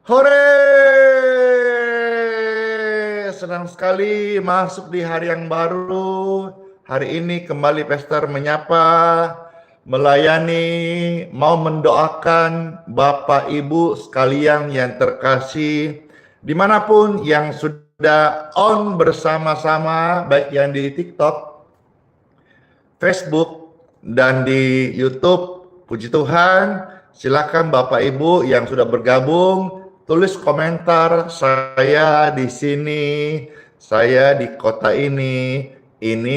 Hore! Senang sekali masuk di hari yang baru. Hari ini kembali Pester menyapa, melayani, mau mendoakan Bapak Ibu sekalian yang terkasih, dimanapun yang sudah on bersama-sama, baik yang di TikTok, Facebook, dan di YouTube. Puji Tuhan, silakan Bapak Ibu yang sudah bergabung, tulis komentar, saya di sini, saya di kota ini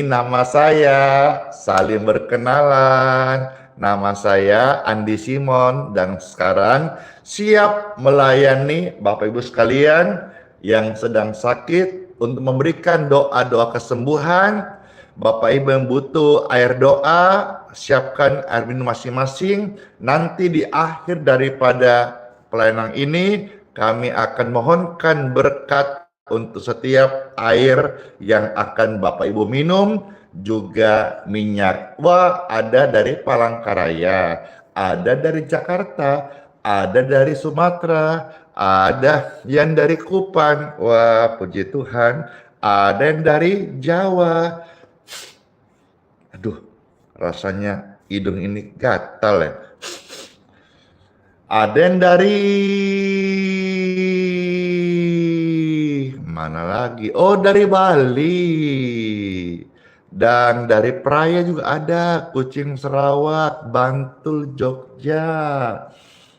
nama saya, saling berkenalan, nama saya Andi Simon, dan sekarang siap melayani Bapak Ibu sekalian yang sedang sakit untuk memberikan doa-doa kesembuhan. Bapak Ibu yang butuh air doa, siapkan air minum masing-masing. Nanti di akhir daripada pelayanan ini, kami akan mohonkan berkat untuk setiap air yang akan Bapak Ibu minum, juga minyak. Wah, ada dari Palangkaraya, ada dari Jakarta, ada dari Sumatera, ada yang dari Kupang. Wah, puji Tuhan. Ada yang dari Jawa. Aduh, rasanya hidung ini gatal ya. Ada yang dari mana lagi? Oh, dari Bali. Dan dari Praia juga ada, Kucing Sarawak, Bantul, Jogja.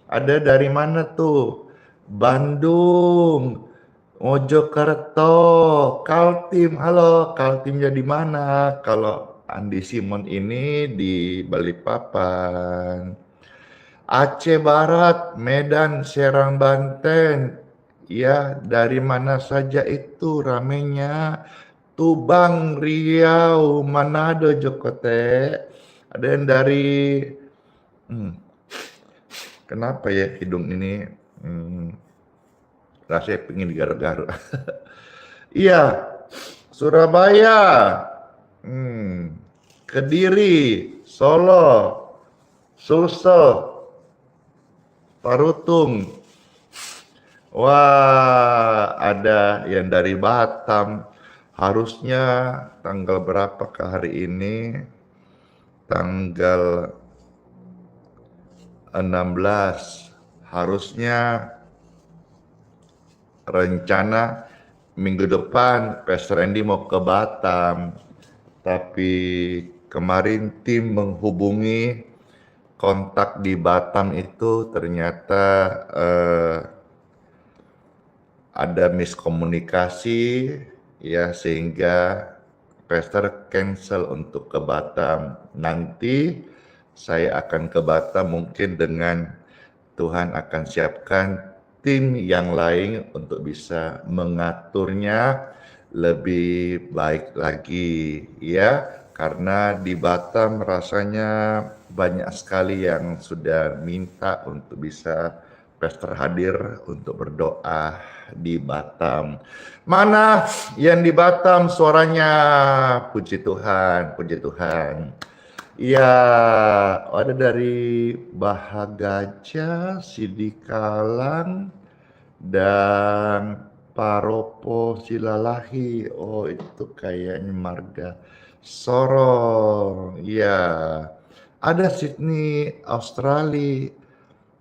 Ada dari mana tuh? Bandung, Mojokerto, Kaltim. Halo, Kaltimnya di mana? Kalau Andi Simon ini di Balikpapan. Aceh Barat, Medan, Serang, Banten. Ya, dari mana saja itu ramenya. Tubang, Riau, Manado, Jokote. Ada yang dari kenapa ya hidung ini rasanya pengen digaruk-garuk. Iya, Surabaya, Kediri, Solo, Sulsel, Parutung. Wah, ada yang dari Batam. Harusnya tanggal berapa ke hari ini? Tanggal 16. Harusnya rencana minggu depan Pastor Andy mau ke Batam. Tapi kemarin tim menghubungi kontak di Batam itu ternyata ada miskomunikasi ya, sehingga Pastor cancel untuk ke Batam. Nanti saya akan ke Batam mungkin dengan Tuhan akan siapkan tim yang lain untuk bisa mengaturnya lebih baik lagi ya, karena di Batam rasanya banyak sekali yang sudah minta untuk bisa Pastor hadir untuk berdoa di Batam. Mana yang di Batam suaranya? Puji Tuhan, puji Tuhan. Ya, ada dari Bahagaja, Sidikalang, dan Paropo Silalahi. Oh, itu kayaknya marga Sorong. Ya, ada Sydney, Australia.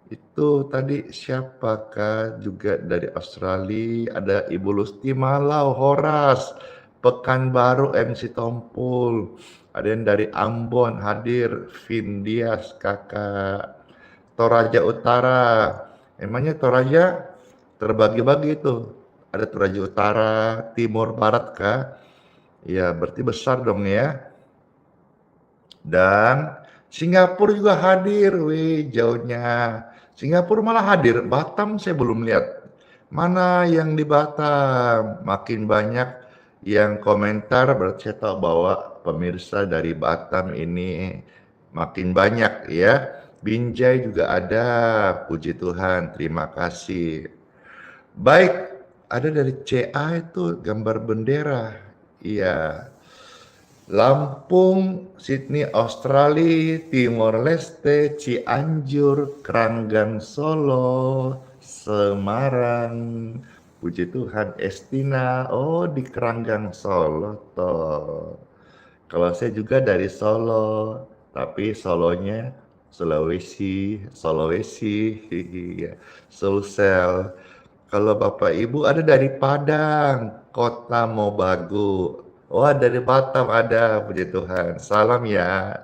Itu tadi siapakah juga dari Australia? Ada Ibu Lusti Malau, Horas, Pekanbaru, MC Tompul. Ada yang dari Ambon hadir, Vin Dias, kakak. Toraja Utara. Emangnya Toraja terbagi-bagi itu. Ada Toraja Utara, Timur, Barat kah? Ya, berarti besar dong ya. Dan Singapura juga hadir, wih jauhnya. Singapura malah hadir, Batam saya belum lihat. Mana yang di Batam? Makin banyak yang komentar, berarti saya tahu bahwa pemirsa dari Batam ini makin banyak ya. Binjai juga ada, puji Tuhan, terima kasih. Baik, ada dari CA itu gambar bendera. Iya. Lampung, Sydney, Australia, Timor Leste, Cianjur, Keranggan, Solo, Semarang. Puji Tuhan, Estina, oh di Keranggan Solo toh. Kalau saya juga dari Solo, tapi Solonya Sulawesi, iya, Sulsel. Kalau Bapak Ibu ada dari Padang, Kota Mobagu. Wah, dari Batam ada, puji Tuhan. Salam ya,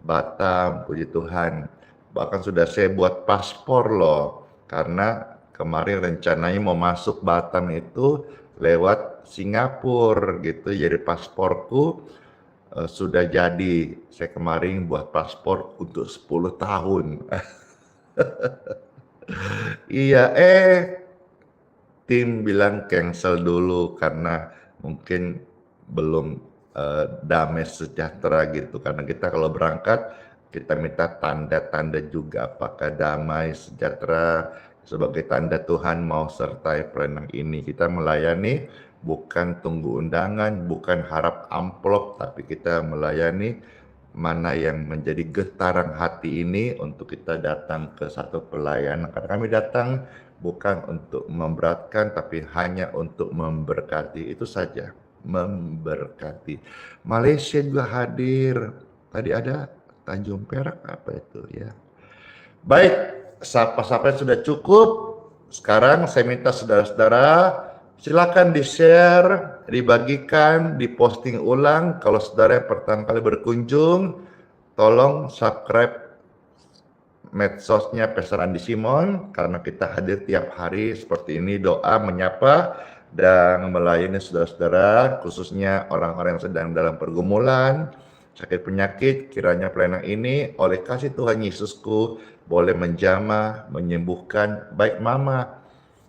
Batam, puji Tuhan. Bahkan sudah saya buat paspor loh, karena kemarin rencananya mau masuk Batam itu lewat Singapura gitu. Jadi pasporku sudah jadi. Saya kemarin buat paspor untuk 10 tahun. Iya, tim bilang cancel dulu karena mungkin belum damai sejahtera gitu. Karena kita kalau berangkat kita minta tanda-tanda juga apakah damai sejahtera sebagai tanda Tuhan mau sertai pelayanan ini. Kita melayani bukan tunggu undangan, bukan harap amplop, tapi kita melayani mana yang menjadi getaran hati ini untuk kita datang ke satu pelayanan. Karena kami datang bukan untuk memberatkan, tapi hanya untuk memberkati. Itu saja, memberkati. Malaysia juga hadir. Tadi ada Tanjung Perak apa itu ya. Baik, sapa-sapa sudah cukup. Sekarang saya minta saudara-saudara silakan di-share, dibagikan, diposting ulang. Kalau saudara yang pertama kali berkunjung, tolong subscribe medsosnya Pastor Andi Simon, karena kita hadir tiap hari seperti ini, doa, menyapa, dan melayani saudara-saudara, khususnya orang-orang yang sedang dalam pergumulan, sakit penyakit. Kiranya pelayanan ini oleh kasih Tuhan Yesusku boleh menjamah, menyembuhkan baik mama,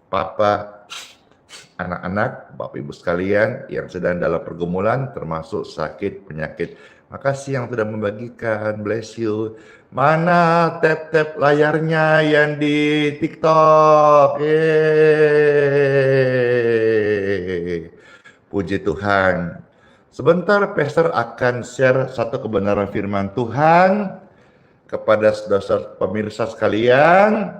papa, anak-anak, Bapak Ibu sekalian yang sedang dalam pergumulan termasuk sakit penyakit. Makasih yang sudah membagikan, bless you. Mana tap-tap layarnya yang di TikTok? Puji Tuhan. Sebentar Pastor akan share satu kebenaran firman Tuhan kepada saudara pemirsa sekalian.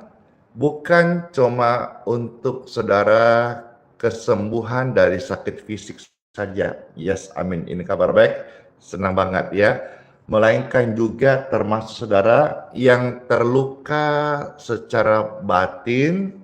Bukan cuma untuk saudara kesembuhan dari sakit fisik saja. Yes, amin. Ini kabar baik. Senang banget ya. Melainkan juga termasuk saudara yang terluka secara batin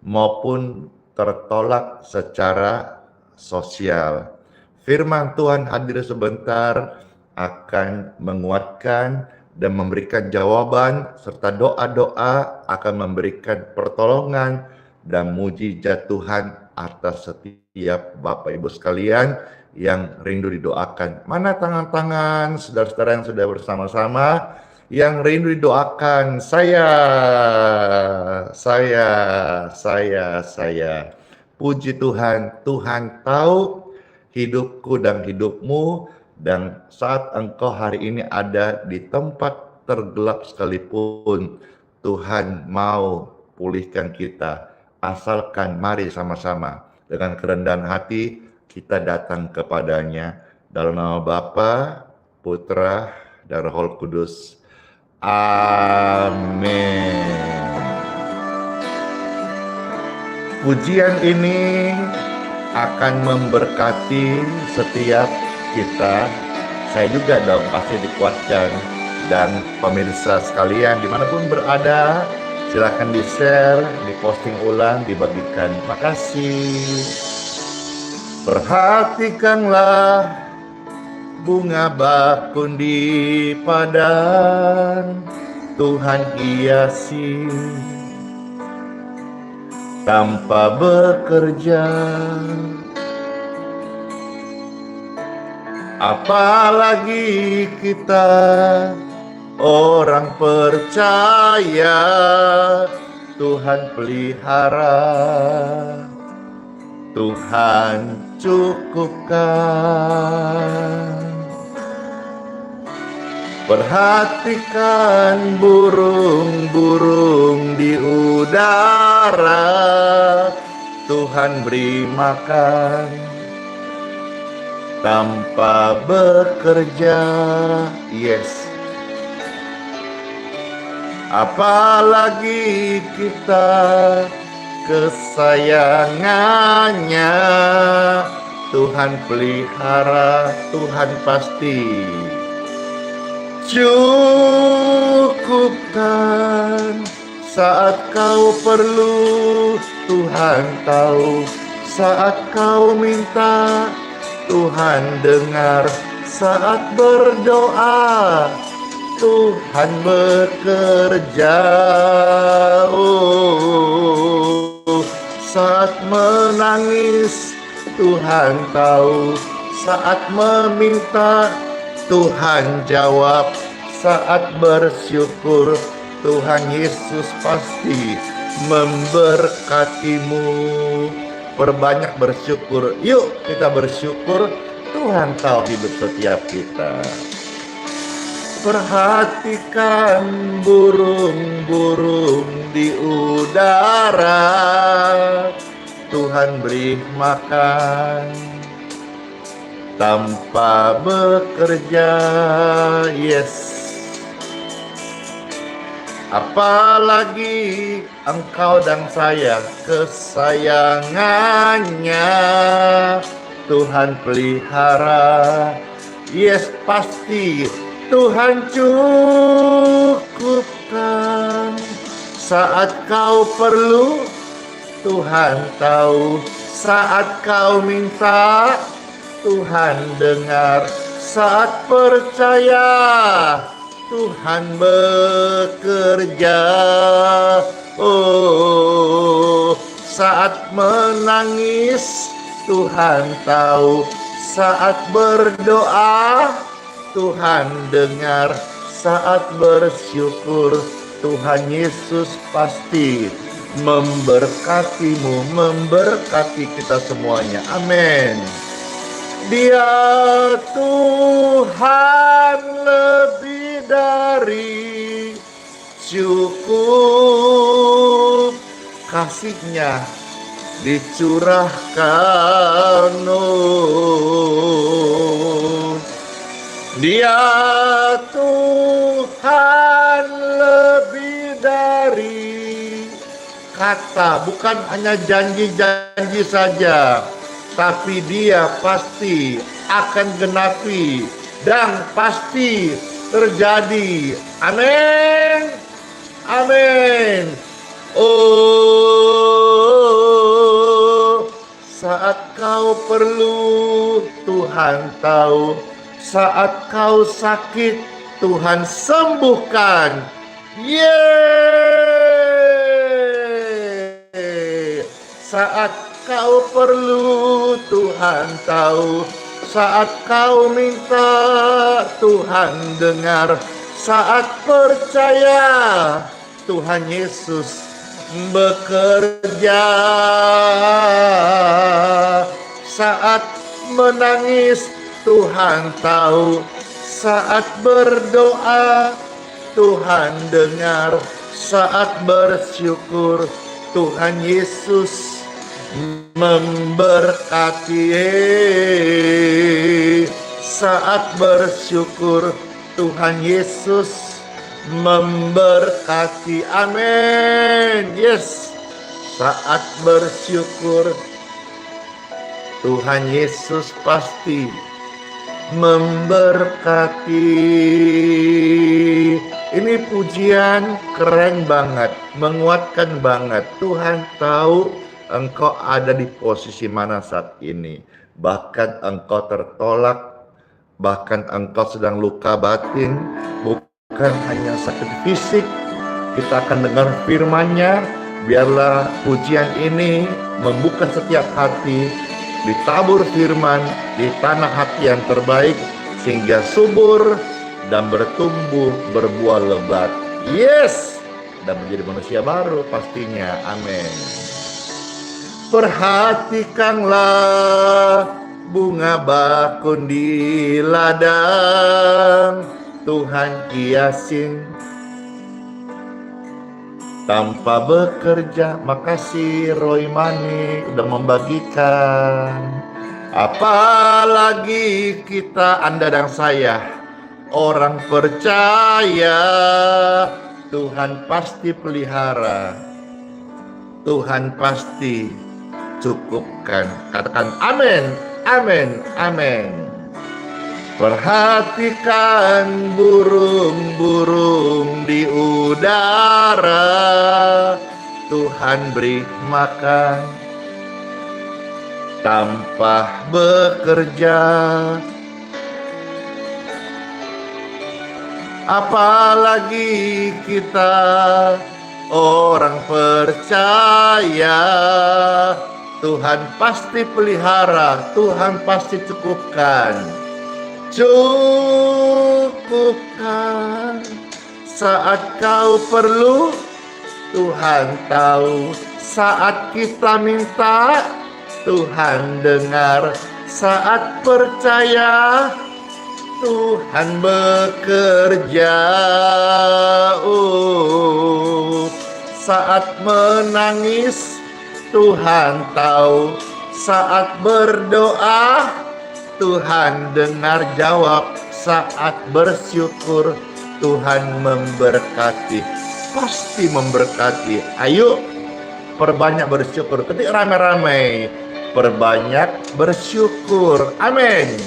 maupun tertolak secara sosial. Firman Tuhan hadir sebentar akan menguatkan dan memberikan jawaban serta doa-doa akan memberikan pertolongan dan mujizat Tuhan atas setiap Bapak Ibu sekalian yang rindu didoakan. Mana tangan-tangan saudara-saudara yang sudah bersama-sama yang rindu didoakan? Saya. Puji Tuhan, Tuhan tahu hidupku dan hidupmu, dan saat engkau hari ini ada di tempat tergelap sekalipun, Tuhan mau pulihkan kita. Asalkan mari sama-sama dengan kerendahan hati kita datang kepadanya. Dalam nama Bapa, Putra, dan Roh Kudus. Amin. Pujian ini akan memberkati setiap kita. Saya juga dong pasti dikuatkan. Dan pemirsa sekalian dimanapun berada, silakan di-share, diposting ulang, dibagikan. Makasih. Perhatikanlah bunga bakun di padang, Tuhan hiasi tanpa bekerja. Apalagi kita orang percaya, Tuhan pelihara, Tuhan cukupkan. Perhatikan burung-burung di udara, Tuhan beri makan tanpa bekerja. Yes. Apalagi kita kesayangannya. Tuhan pelihara, Tuhan pasti cukupkan saat kau perlu. Tuhan tahu saat kau minta. Tuhan dengar saat berdoa. Tuhan bekerja saat menangis. Tuhan tahu saat meminta. Tuhan jawab saat bersyukur. Tuhan Yesus pasti memberkatimu. Perbanyak bersyukur. Yuk kita bersyukur. Tuhan tahu hidup setiap kita. Perhatikan burung-burung di udara. Tuhan beri makan tanpa bekerja. Yes. Apalagi engkau dan saya kesayangannya. Tuhan pelihara. Yes, pasti Tuhan cukupkan saat kau perlu. Tuhan tahu saat kau minta. Tuhan dengar saat percaya. Tuhan bekerja saat menangis. Tuhan tahu saat berdoa. Tuhan dengar saat bersyukur. Tuhan Yesus pasti memberkatimu, memberkati kita semuanya. Amin. Dia Tuhan lebih dari cukup, kasih-Nya dicurahkan. Dia Tuhan lebih dari kata, bukan hanya janji-janji saja, tapi Dia pasti akan genapi dan pasti terjadi. Amin. Amin. Saat kau perlu, Tuhan tahu. Saat kau sakit, Tuhan sembuhkan. Yeay. Saat kau perlu, Tuhan tahu. Saat kau minta, Tuhan dengar. Saat percaya, Tuhan Yesus bekerja. Saat menangis, Tuhan tahu. Saat berdoa, Tuhan dengar. Saat bersyukur, Tuhan Yesus memberkati. Saat bersyukur, Tuhan Yesus memberkati. Amin. Yes. Saat bersyukur, Tuhan Yesus pasti memberkati. Ini pujian keren banget, menguatkan banget. Tuhan tahu engkau ada di posisi mana saat ini. Bahkan engkau tertolak, bahkan engkau sedang luka batin, bukan hanya sakit fisik. Kita akan dengar firman-Nya. Biarlah pujian ini membuka setiap hati, ditabur firman di tanah hati yang terbaik, sehingga subur dan bertumbuh berbuah lebat. Yes, dan menjadi manusia baru pastinya. Amin. Perhatikanlah bunga bakun di ladang, Tuhan hiasin tanpa bekerja. Makasih Roy Mani udah membagikan. Apalagi kita, Anda dan saya, orang percaya, Tuhan pasti pelihara. Tuhan pasti cukupkan. Katakan amin, amin, amin. Perhatikan burung-burung di udara, Tuhan beri makan tanpa bekerja. Apalagi kita orang percaya, Tuhan pasti pelihara, Tuhan pasti cukupkan. Cukupkan saat kau perlu, Tuhan tahu. Saat kita minta, Tuhan dengar. Saat percaya, Tuhan bekerja. Saat menangis, Tuhan tahu. Saat berdoa, Tuhan dengar jawab. Saat bersyukur, Tuhan memberkati. Pasti memberkati. Ayo, perbanyak bersyukur. Ketik ramai-ramai, perbanyak bersyukur. Amin.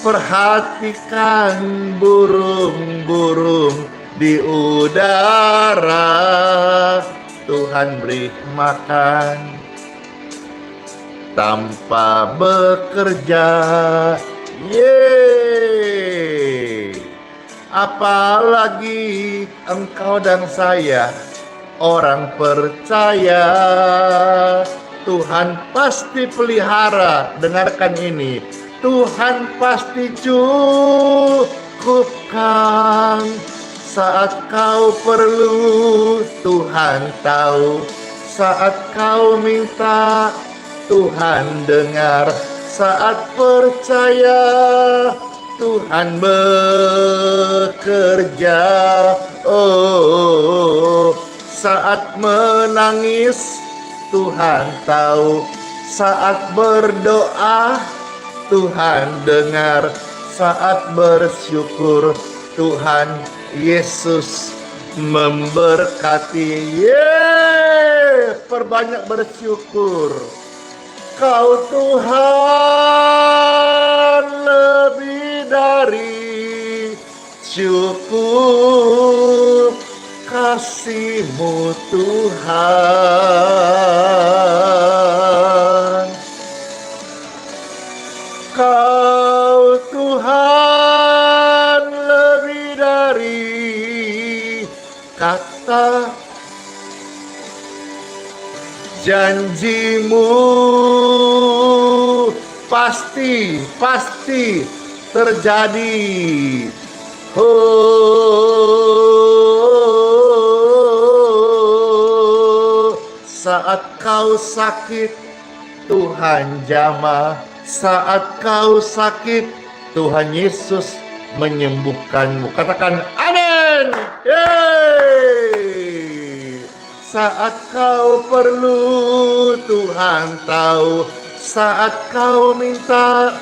Perhatikan burung-burung di udara, Tuhan beri makan tanpa bekerja. Yeay. Apalagi engkau dan saya, orang percaya, Tuhan pasti pelihara. Dengarkan ini, Tuhan pasti cukupkan saat kau perlu. Tuhan tahu. Saat kau minta, Tuhan dengar. Saat percaya, Tuhan bekerja. Saat menangis, Tuhan tahu. Saat berdoa, Tuhan dengar. Saat bersyukur, Tuhan Yesus memberkati. Perbanyak bersyukur. Kau Tuhan lebih dari cukup. Kasih-Mu Tuhan. Kau Tuhan lebih dari kata janji-Mu, pasti terjadi. Saat kau sakit, Tuhan jamah. Saat kau sakit, Tuhan Yesus menyembuhkanmu. Katakan amin. Yeay. Saat kau perlu, Tuhan tahu. Saat kau minta,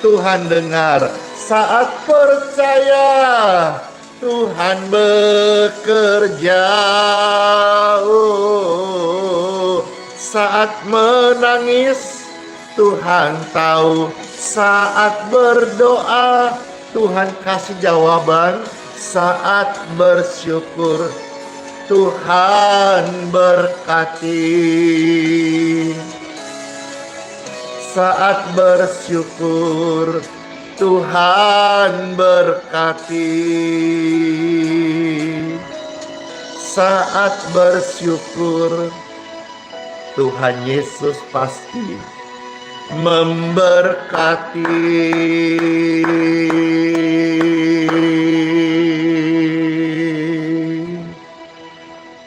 Tuhan dengar. Saat percaya, Tuhan bekerja. Saat menangis, Tuhan tahu. Saat berdoa, Tuhan kasih jawaban. Saat bersyukur, Tuhan berkati. Saat bersyukur, Tuhan berkati. Saat bersyukur, Tuhan Yesus pasti memberkati.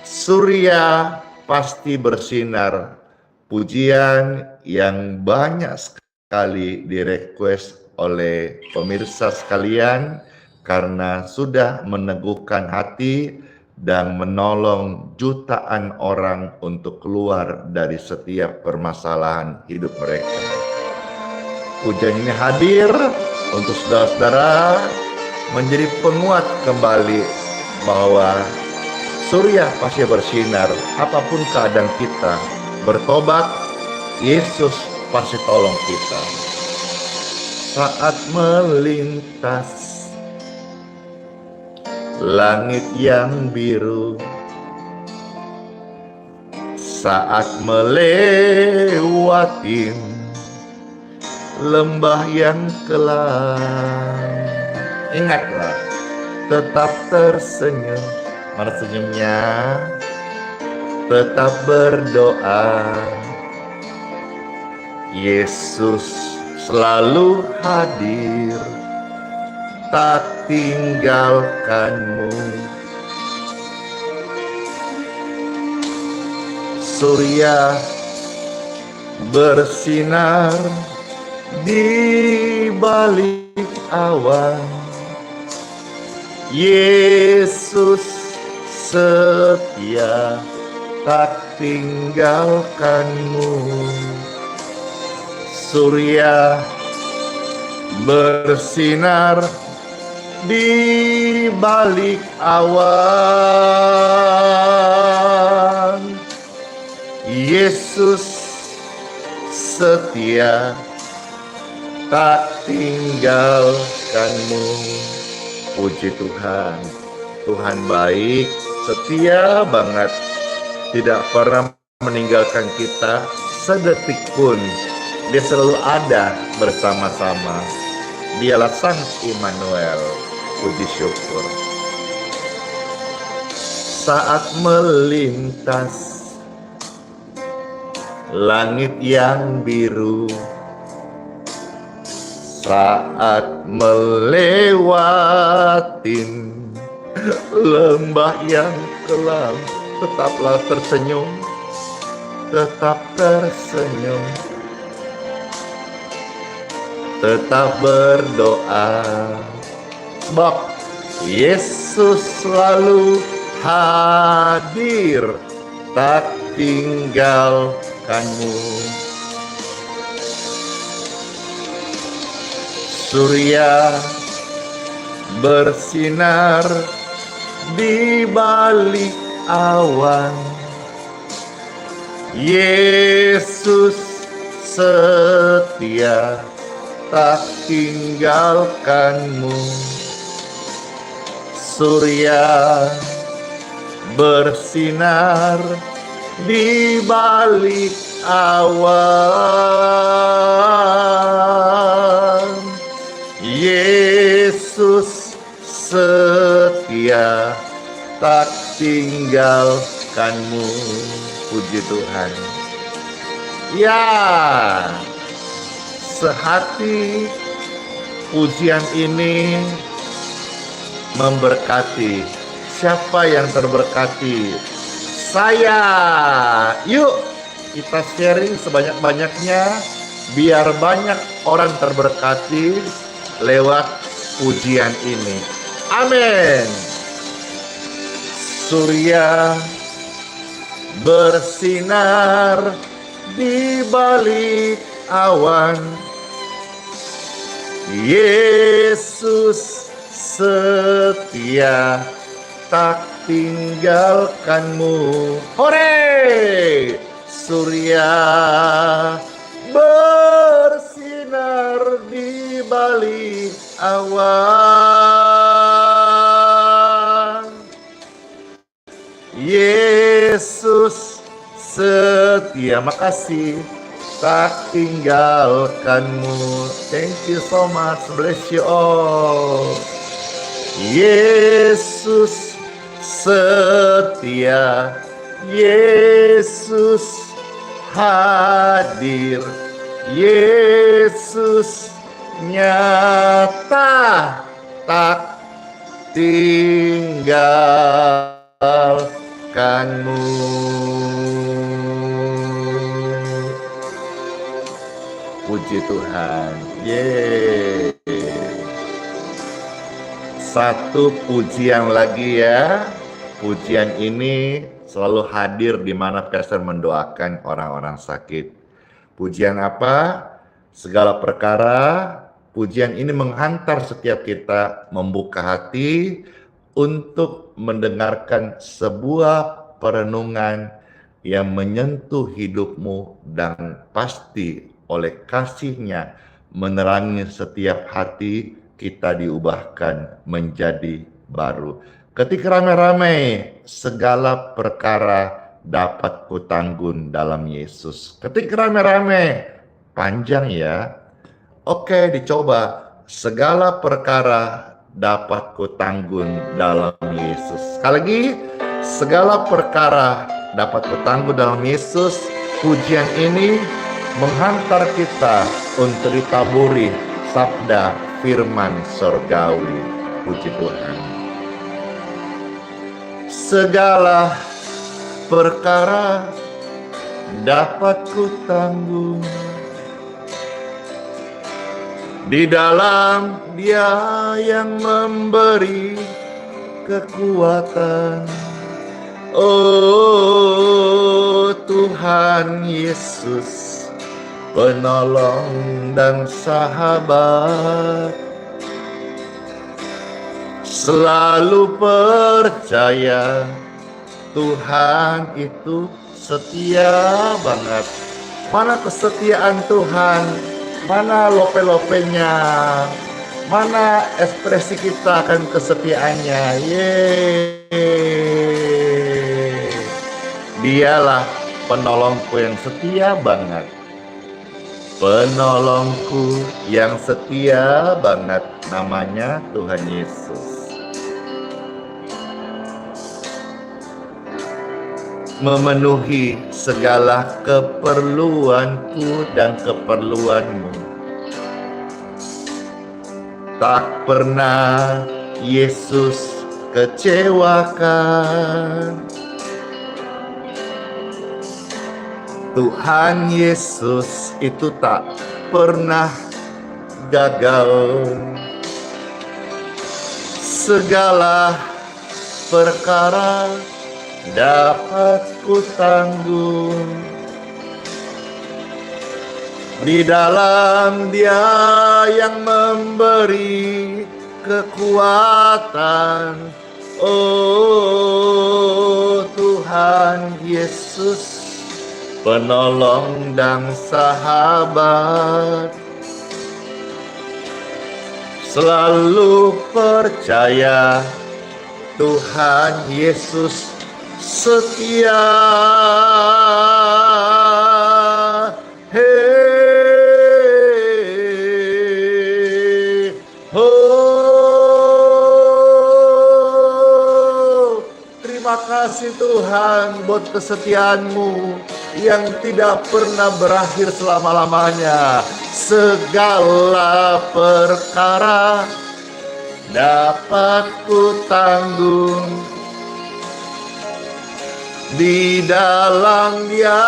Surya pasti bersinar. Pujian yang banyak sekali direquest oleh pemirsa sekalian karena sudah meneguhkan hati dan menolong jutaan orang untuk keluar dari setiap permasalahan hidup mereka. Pujian ini hadir untuk saudara-saudara menjadi penguat kembali bahwa surya pasti bersinar. Apapun keadaan kita, bertobat, Yesus pasti tolong kita. Saat melintas langit yang biru, saat melewati lembah yang kelam, ingatlah tetap tersenyum. Mana senyumnya? Tetap berdoa. Yesus selalu hadir, tak tinggalkanmu. Surya bersinar di balik awan. Yesus setia, tak tinggalkanmu. Surya bersinar di balik awan. Yesus setia, tak tinggalkanmu. Puji Tuhan, Tuhan baik, setia banget, tidak pernah meninggalkan kita sedetik pun. Dia selalu ada bersama-sama. Dialah Sang Immanuel. Puji syukur. Saat melintas langit yang biru, saat melewatin lembah yang kelam, tetaplah tersenyum, tetap tersenyum, tetap berdoa, sebab Yesus selalu hadir, tak tinggalkanmu. Surya bersinar di balik awan. Yesus setia, tak tinggalkanmu. Surya bersinar di balik awan. Yesus setia, tak tinggalkanmu. Puji Tuhan. Ya, sehati pujian ini memberkati. Siapa yang terberkati? Saya. Yuk kita sharing sebanyak-banyaknya, biar banyak orang terberkati lewat pujian ini. Amin. Surya bersinar di balik awan. Yesus setia, tak tinggalkanmu. Hore! Surya bersinar di balik awan. Yesus setia, makasih, tak tinggalkanmu. Thank you so much, bless you all. Yesus setia, Yesus hadir, Yesus nyata, tak tinggalkanmu. Puji Tuhan. Yeay. Satu pujian lagi ya. Pujian ini selalu hadir di mana pastor mendoakan orang-orang sakit. Pujian apa? Segala perkara. Pujian ini menghantar setiap kita membuka hati untuk mendengarkan sebuah perenungan yang menyentuh hidupmu dan pasti oleh kasih-Nya menerangi setiap hati kita diubahkan menjadi baru. Ketik rame-rame, segala perkara dapat kutanggung dalam Yesus. Ketik rame-rame, panjang ya. Oke, dicoba. Segala perkara dapat kutanggung dalam Yesus. Sekali lagi, segala perkara dapat kutanggung dalam Yesus. Pujian ini menghantar kita untuk ditaburi sabda firman sorgawi. Puji Tuhan. Segala perkara dapat kutanggung di dalam Dia yang memberi kekuatan. Oh Tuhan Yesus, penolong dan sahabat, selalu percaya Tuhan itu setia banget. Mana kesetiaan Tuhan? Mana lope-lopenya? Mana ekspresi kita akan kesetiaannya? Yeay. Dialah penolongku yang setia banget. Penolongku yang setia banget, namanya Tuhan Yesus. Memenuhi segala keperluanku dan keperluanmu. Tak pernah Yesus kecewakan. Tuhan Yesus itu tak pernah gagal. Segala perkara dapat kutanggung di dalam Dia yang memberi kekuatan. Oh Tuhan Yesus, penolong dan sahabat, selalu percaya Tuhan Yesus setia. Hey, oh, terima kasih Tuhan buat kesetiaan-Mu yang tidak pernah berakhir selama-lamanya. Segala perkara dapat kutanggung di dalam Dia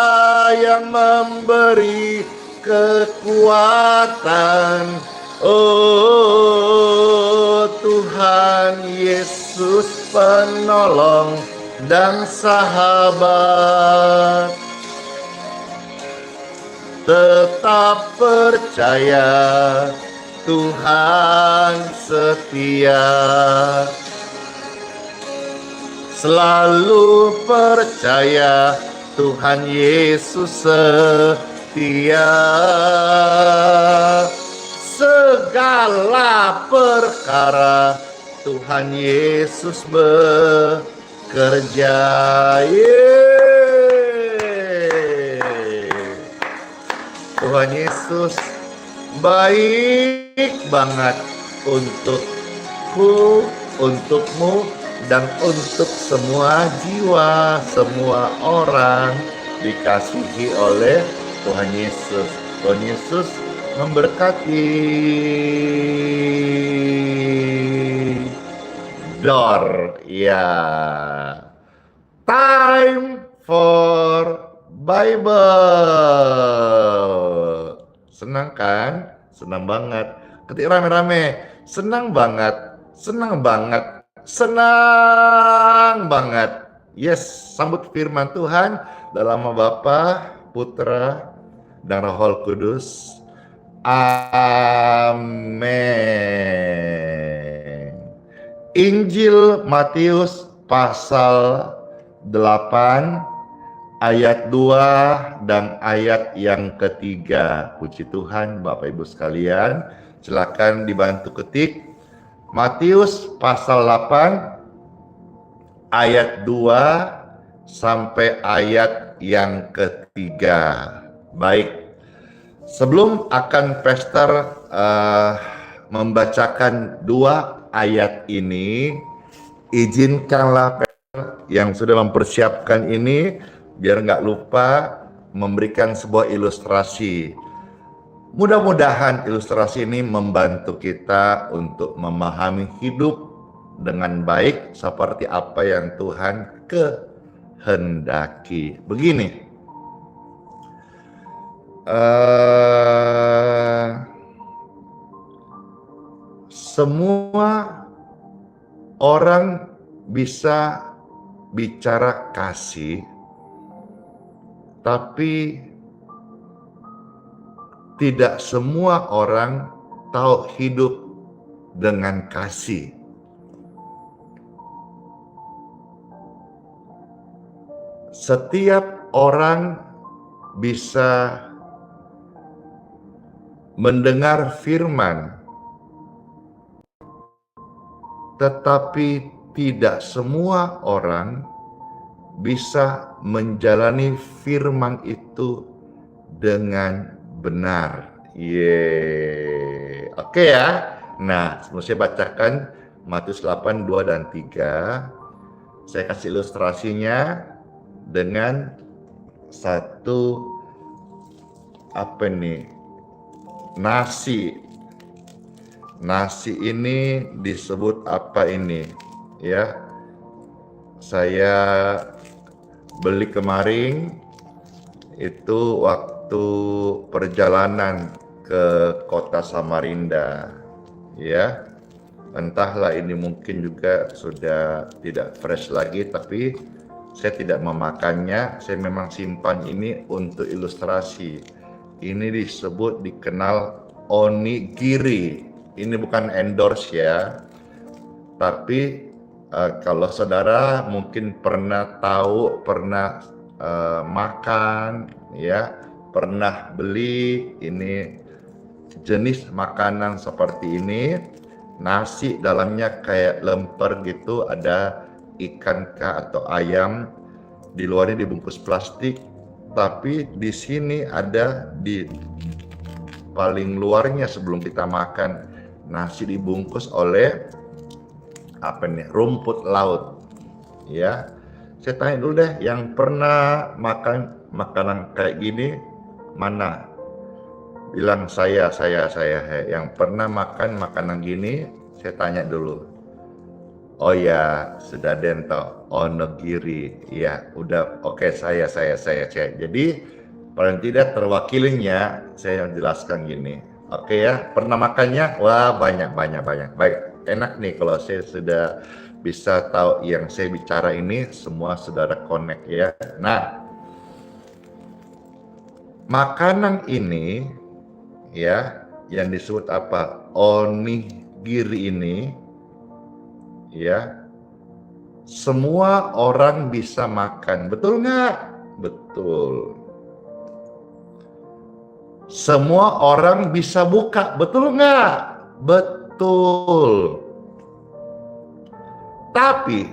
yang memberi kekuatan. Oh Tuhan Yesus, penolong dan sahabat, tetap percaya Tuhan setia. Selalu percaya Tuhan Yesus setia. Segala perkara Tuhan Yesus bekerja. Tuhan Yesus baik banget untukku, untukmu, dan untuk semua jiwa, semua orang dikasihi oleh Tuhan Yesus. Tuhan Yesus memberkati. Dor, ya. Time for Bible. Senang kan? Senang banget. Ketik rame-rame. Senang banget. Senang banget. Senang banget. Yes, sambut firman Tuhan dalam nama Bapa, Putra, dan Roh Kudus. Amin. Injil Matius pasal 8 ayat 2 dan ayat yang ketiga. Puji Tuhan Bapak Ibu sekalian, silakan dibantu ketik Matius pasal 8 ayat 2 sampai ayat yang ketiga. Baik, sebelum akan Pastor membacakan dua ayat ini, izinkanlah yang sudah mempersiapkan ini biar nggak lupa memberikan sebuah ilustrasi. Mudah-mudahan ilustrasi ini membantu kita untuk memahami hidup dengan baik seperti apa yang Tuhan kehendaki. Begini, semua orang bisa bicara kasih, tapi tidak semua orang tahu hidup dengan kasih. Setiap orang bisa mendengar firman, tetapi tidak semua orang bisa menjalani firman itu dengan benar. Oke ya. Nah, saya bacakan Matius 8, 2 dan 3. Saya kasih ilustrasinya dengan satu nasi. Nasi ini disebut apa ini? Ya, saya beli kemarin itu waktu perjalanan ke kota Samarinda. Ya, entahlah ini mungkin juga sudah tidak fresh lagi, tapi saya tidak memakannya. Saya memang simpan ini untuk ilustrasi. Ini dikenal onigiri. Ini bukan endorse ya, tapi kalau saudara mungkin pernah tahu, pernah makan, ya, pernah beli ini jenis makanan seperti ini. Nasi dalamnya kayak lemper gitu, ada ikan kah atau ayam, di luarnya dibungkus plastik, tapi di sini ada di paling luarnya sebelum kita makan. Nasi dibungkus oleh rumput laut. Ya, saya tanya dulu deh, yang pernah makan makanan kayak gini mana? Bilang saya. Yang pernah makan makanan gini, saya tanya dulu. Oh ya, sudah dento, onigiri. Ya, udah oke, saya. Jadi paling tidak terwakilinya saya jelaskan gini. Oke ya, pernah makannya? Wah, banyak. Baik, enak nih kalau saya sudah bisa tahu yang saya bicara ini, semua saudara connect ya. Nah, makanan ini ya, yang disebut apa? Onigiri ini ya, semua orang bisa makan, betul nggak? Betul. Semua orang bisa buka, betul nggak? Betul. Tapi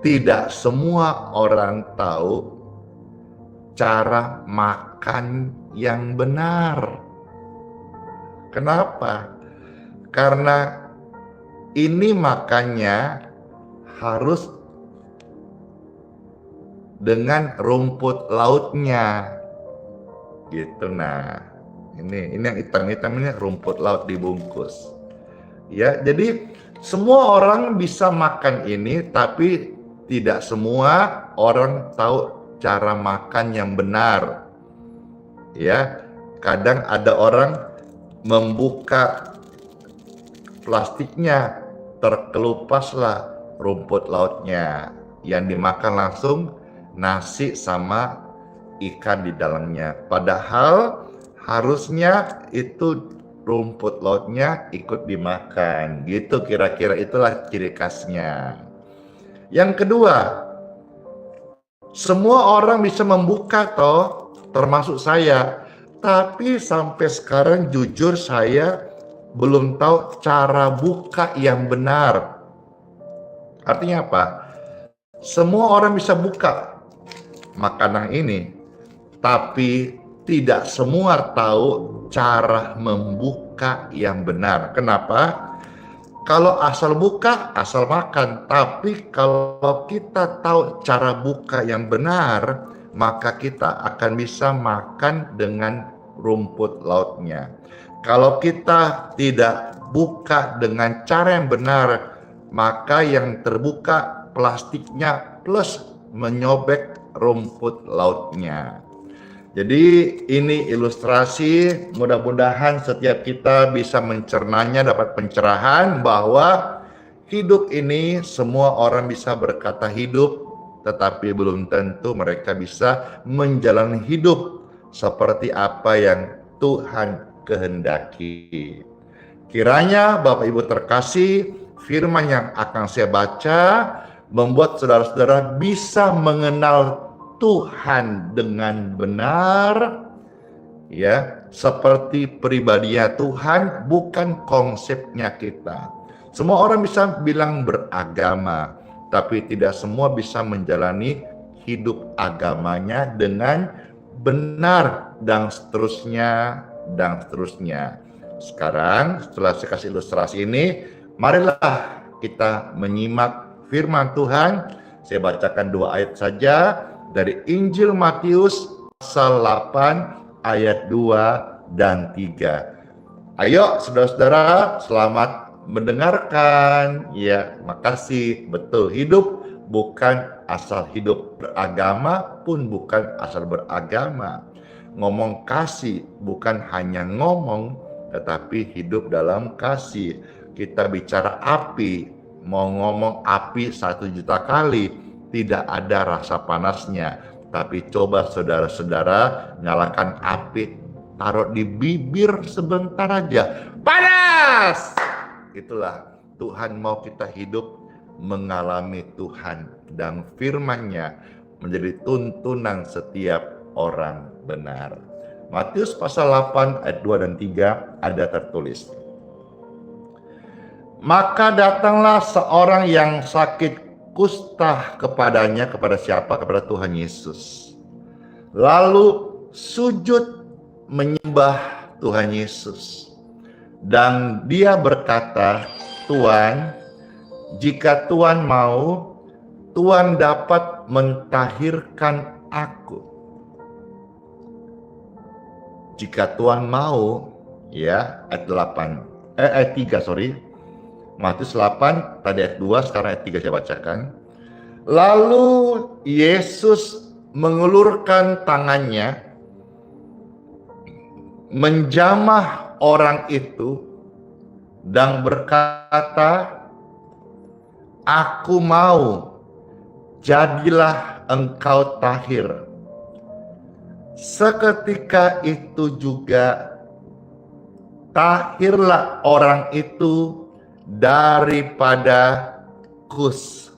tidak semua orang tahu cara makan yang benar. Kenapa? Karena ini makannya harus dengan rumput lautnya gitu. Nah, ini yang hitam-hitam ini rumput laut dibungkus ya. Jadi semua orang bisa makan ini, tapi tidak semua orang tahu cara makan yang benar ya. Kadang ada orang membuka plastiknya, terkelupaslah rumput lautnya, yang dimakan langsung nasi sama ikan di dalamnya. Padahal harusnya itu rumput lautnya ikut dimakan. Gitu kira-kira, itulah ciri khasnya. Yang kedua, semua orang bisa membuka toh, termasuk saya. Tapi sampai sekarang jujur saya belum tahu cara buka yang benar. Artinya apa? Semua orang bisa buka makanan ini, tapi tidak semua tahu cara membuka yang benar. Kenapa? Kalau asal buka, asal makan. Tapi kalau kita tahu cara buka yang benar, maka kita akan bisa makan dengan rumput lautnya. Kalau kita tidak buka dengan cara yang benar, maka yang terbuka plastiknya plus menyobek rumput lautnya. Jadi ini ilustrasi, mudah-mudahan setiap kita bisa mencernanya, dapat pencerahan bahwa hidup ini semua orang bisa berkata hidup, tetapi belum tentu mereka bisa menjalani hidup seperti apa yang Tuhan kehendaki. Kiranya Bapak Ibu terkasih, firman yang akan saya baca membuat saudara-saudara bisa mengenal Tuhan dengan benar, ya, seperti pribadinya Tuhan, bukan konsepnya kita. Semua orang bisa bilang beragama, tapi tidak semua bisa menjalani hidup agamanya dengan benar, dan seterusnya, dan seterusnya. Sekarang setelah saya kasih ilustrasi ini, marilah kita menyimak firman Tuhan. Saya bacakan 2 ayat saja dari Injil Matius pasal 8 ayat 2 dan 3. Ayo saudara-saudara, selamat mendengarkan. Ya, makasih. Betul, hidup bukan asal hidup, beragama pun bukan asal beragama. Ngomong kasih bukan hanya ngomong, tetapi hidup dalam kasih. Kita bicara api, mau ngomong api 1 juta kali, tidak ada rasa panasnya. Tapi coba saudara-saudara nyalakan api, taruh di bibir sebentar aja, panas! Itulah Tuhan mau kita hidup mengalami Tuhan, dan firman-Nya menjadi tuntunan setiap orang benar. Matius pasal 8 ayat 2 dan 3 ada tertulis. Maka datanglah seorang yang sakit kusta kepadanya. Kepada siapa? Kepada Tuhan Yesus. Lalu sujud menyembah Tuhan Yesus. Dan dia berkata, Tuhan, jika Tuhan mau, Tuhan dapat mentahirkan aku. Jika Tuhan mau, ya, ayat 3, Matius 8, tadi ayat 2, sekarang ayat 3 saya bacakan. Lalu Yesus mengulurkan tangannya, menjamah orang itu, dan berkata, Aku mau, jadilah engkau tahir. Seketika itu juga tahirlah orang itu daripada kustanya.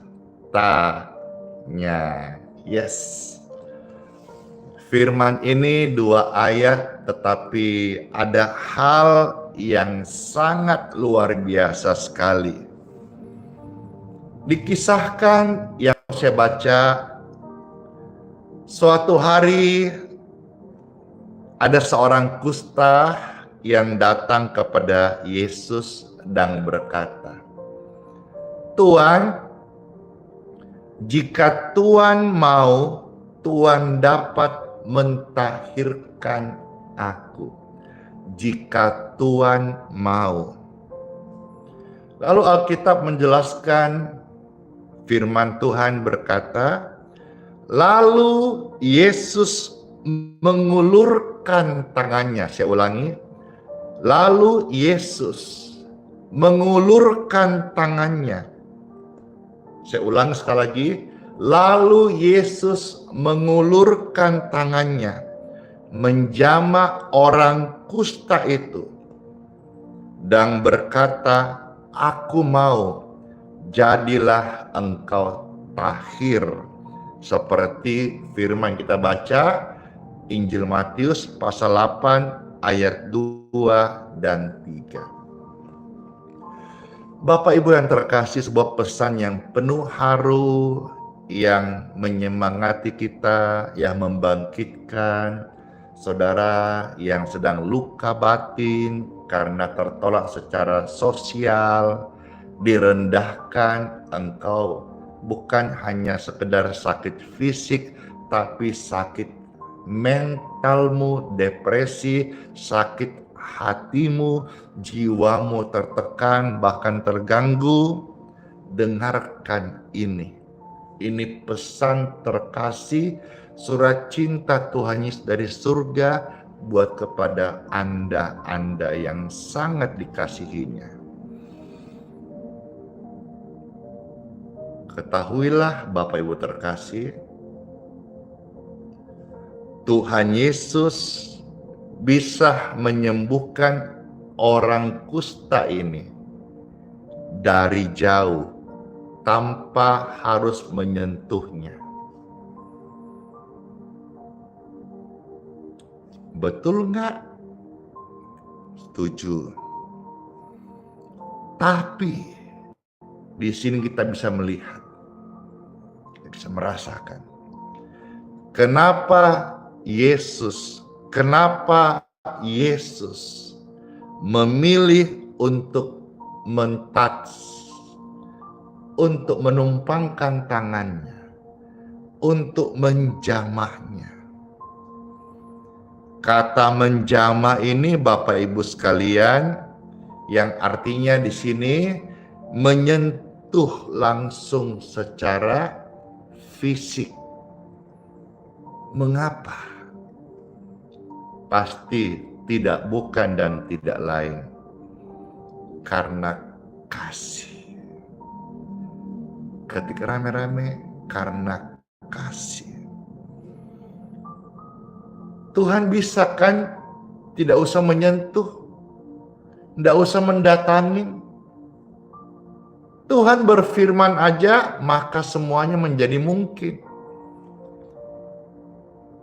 Yes. Firman ini 2 ayat, tetapi ada hal yang sangat luar biasa sekali. Dikisahkan yang saya baca, suatu hari ada seorang kusta yang datang kepada Yesus dan berkata, Tuhan, jika Tuhan mau, Tuhan dapat mentahirkan aku. Jika Tuhan mau. Lalu Alkitab menjelaskan, firman Tuhan berkata, lalu Yesus mengulurkan tangannya. Saya ulangi. Lalu Yesus mengulurkan tangannya. Saya ulang sekali lagi. Lalu Yesus mengulurkan tangannya, menjamah orang kusta itu, dan berkata, "Aku mau, jadilah engkau tahir." Seperti firman kita baca Injil Matius pasal 8 ayat 2 dan 3. Bapak Ibu yang terkasih, sebuah pesan yang penuh haru, yang menyemangati kita, yang membangkitkan saudara yang sedang luka batin karena tertolak secara sosial, direndahkan. Engkau bukan hanya sekedar sakit fisik, tapi sakit mentalmu, depresi, sakit hatimu, jiwamu tertekan, bahkan terganggu. Dengarkan ini. Ini pesan terkasih, surat cinta Tuhan Yesus dari surga buat kepada Anda yang sangat dikasihinya. Ketahuilah Bapak Ibu terkasih, Tuhan Yesus bisa menyembuhkan orang kusta ini dari jauh tanpa harus menyentuhnya. Betul nggak? Setuju. Tapi di sini kita bisa melihat, kita bisa merasakan kenapa Yesus memilih untuk mentouch, untuk menumpangkan tangannya, untuk menjamahnya. Kata menjamah ini Bapak Ibu sekalian, yang artinya di sini menyentuh langsung secara fisik. Mengapa? Pasti tidak, bukan dan tidak lain, karena kasih. Ketika rame-rame, karena kasih. Tuhan bisa kan tidak usah menyentuh, tidak usah mendatangi. Tuhan berfirman aja, maka semuanya menjadi mungkin.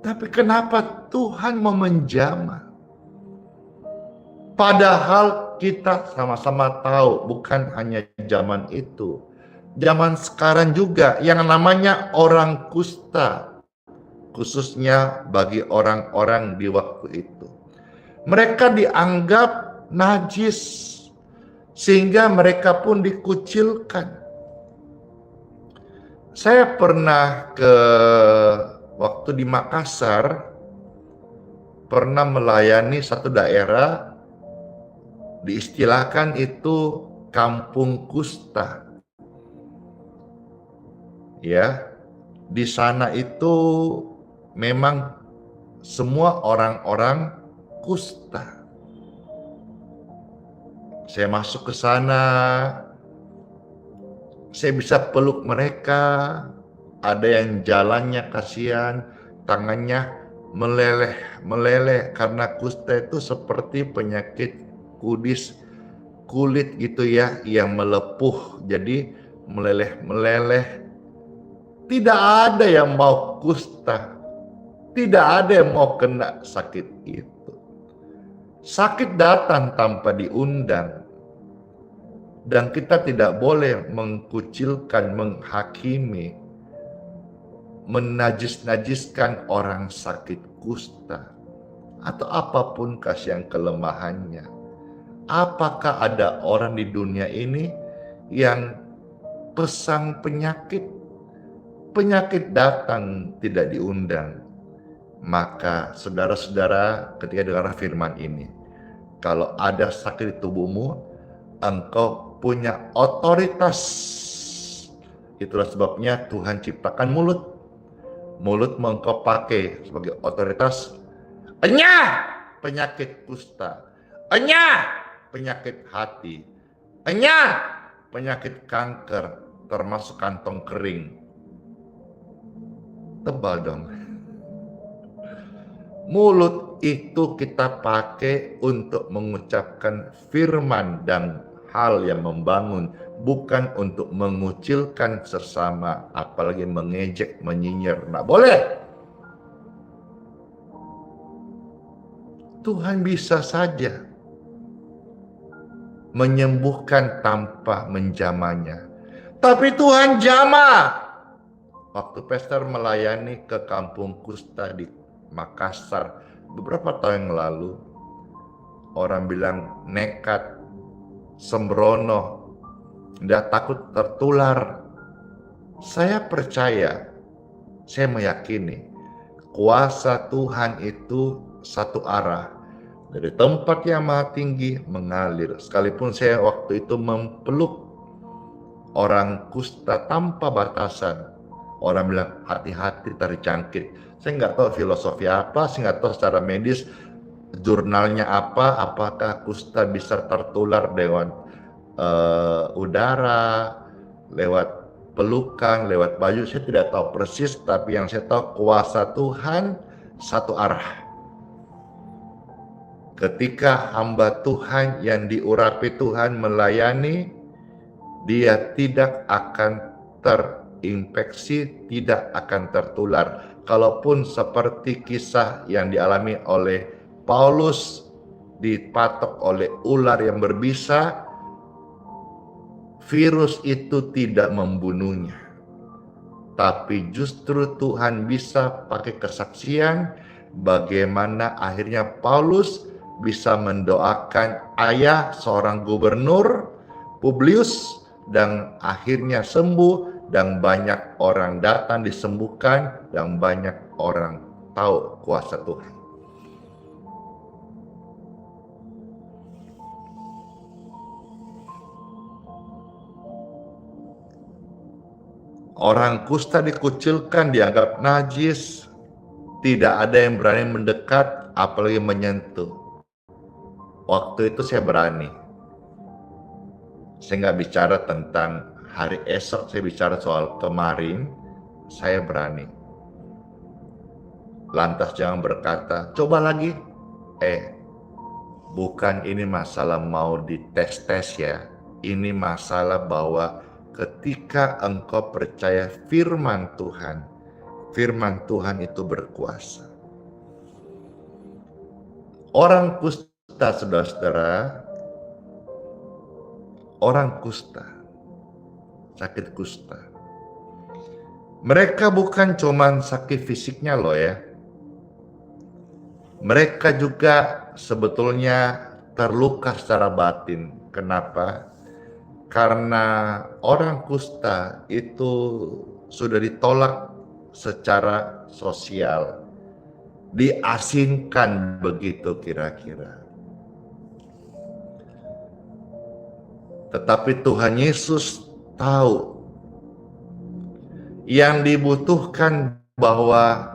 Tapi kenapa Tuhan mau menjamah? Padahal kita sama-sama tahu bukan hanya zaman itu. Zaman sekarang juga yang namanya orang kusta, khususnya bagi orang-orang di waktu itu. Mereka dianggap najis, sehingga mereka pun dikucilkan. Saya pernah waktu di Makassar, pernah melayani satu daerah, diistilahkan itu kampung kusta. Ya, di sana itu memang semua orang-orang kusta. Saya masuk ke sana, saya bisa peluk mereka. Ada yang jalannya kasihan, tangannya meleleh karena kusta itu seperti penyakit kulit gitu ya, yang melepuh, jadi meleleh. Tidak ada yang mau kusta, tidak ada yang mau kena sakit itu. Sakit datang tanpa diundang, dan kita tidak boleh mengkucilkan, menghakimi, menajis-najiskan orang sakit kusta atau apapun kasihan kelemahannya. Apakah ada orang di dunia ini yang pesang penyakit datang tidak diundang? Maka saudara-saudara, ketika dengar firman ini, kalau ada sakit di tubuhmu, engkau punya otoritas. Itulah sebabnya Tuhan ciptakan mulut. Mulut engkau pakai sebagai otoritas. Enyah penyakit kusta, enyah penyakit hati, enyah penyakit kanker, termasuk kantong kering. Tebal dong. Mulut itu kita pakai untuk mengucapkan firman dan hal yang membangun, bukan untuk mengucilkan sesama, apalagi mengejek, menyinyir. Nggak boleh. Tuhan bisa saja menyembuhkan tanpa menjamahnya. Tapi Tuhan jamah. Waktu Pastor melayani ke kampung kusta di Makassar beberapa tahun yang lalu, orang bilang nekat, sembrono, tidak takut tertular. Saya percaya, saya meyakini kuasa Tuhan itu satu arah. Dari tempat yang maha tinggi mengalir. Sekalipun saya waktu itu mempeluk orang kusta tanpa batasan. Orang bilang hati-hati terjangkit. Saya nggak tahu filosofi apa, saya nggak tahu secara medis jurnalnya apa, apakah kusta bisa tertular lewat udara, lewat pelukan, lewat baju, saya tidak tahu persis, tapi yang saya tahu kuasa Tuhan satu arah. Ketika hamba Tuhan yang diurapi Tuhan melayani, dia tidak akan terinfeksi, tidak akan tertular. Kalaupun seperti kisah yang dialami oleh Paulus, dipatok oleh ular yang berbisa, virus itu tidak membunuhnya. Tapi justru Tuhan bisa pakai kesaksian bagaimana akhirnya Paulus bisa mendoakan ayah seorang gubernur Publius dan akhirnya sembuh, dan banyak orang datang disembuhkan, dan banyak orang tahu kuasa Tuhan. Orang kusta dikucilkan, dianggap najis, tidak ada yang berani mendekat, apalagi menyentuh. Waktu itu saya berani. Saya nggak bicara tentang hari esok, saya bicara soal kemarin, saya berani. Lantas jangan berkata, coba lagi. Bukan ini masalah mau dites-tes ya. Ini masalah bahwa ketika engkau percaya firman Tuhan itu berkuasa. Orang kusta, saudara-saudara, orang kusta, sakit kusta. Mereka bukan cuma sakit fisiknya loh ya. Mereka juga sebetulnya terluka secara batin. Kenapa? Karena orang kusta itu sudah ditolak secara sosial. Diasingkan begitu kira-kira. Tetapi Tuhan Yesus tahu yang dibutuhkan bahwa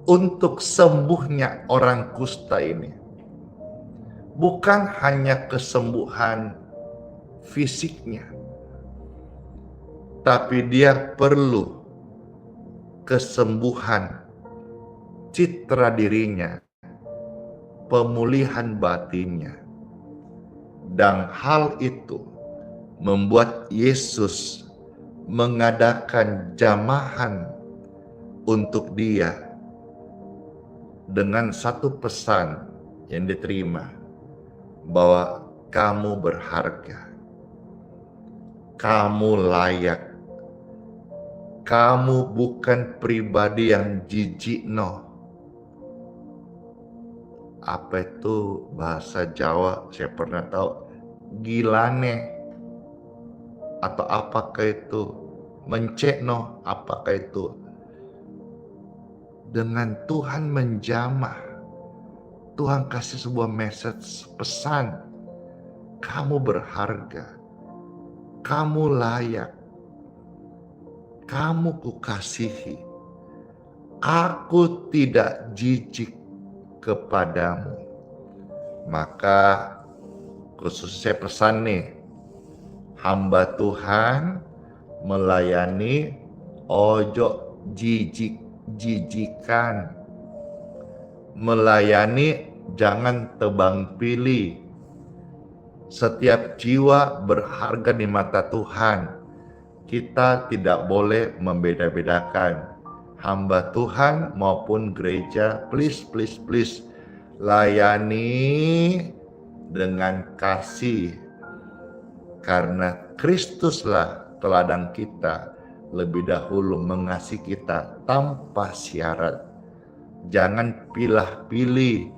untuk sembuhnya orang kusta ini bukan hanya kesembuhan fisiknya, tapi dia perlu kesembuhan citra dirinya, pemulihan batinnya. Dan hal itu membuat Yesus mengadakan jamahan untuk dia dengan satu pesan yang diterima, bahwa kamu berharga, kamu layak, kamu bukan pribadi yang jijik no. Apa itu bahasa Jawa, saya pernah tahu, gilane, atau apakah itu mencekno, apakah itu. Dengan Tuhan menjamah, Tuhan kasih sebuah message, pesan, kamu berharga, kamu layak, kamu kukasihi, aku tidak jijik kepadamu. Maka khusus saya pesan nih, hamba Tuhan melayani ojo jijikan. melayani jangan tebang pilih. Setiap jiwa berharga di mata Tuhan. Kita tidak boleh membeda-bedakan hamba Tuhan maupun gereja. Please layani dengan kasih, karena Kristuslah teladan kita lebih dahulu mengasihi kita tanpa syarat. Jangan pilih-pilih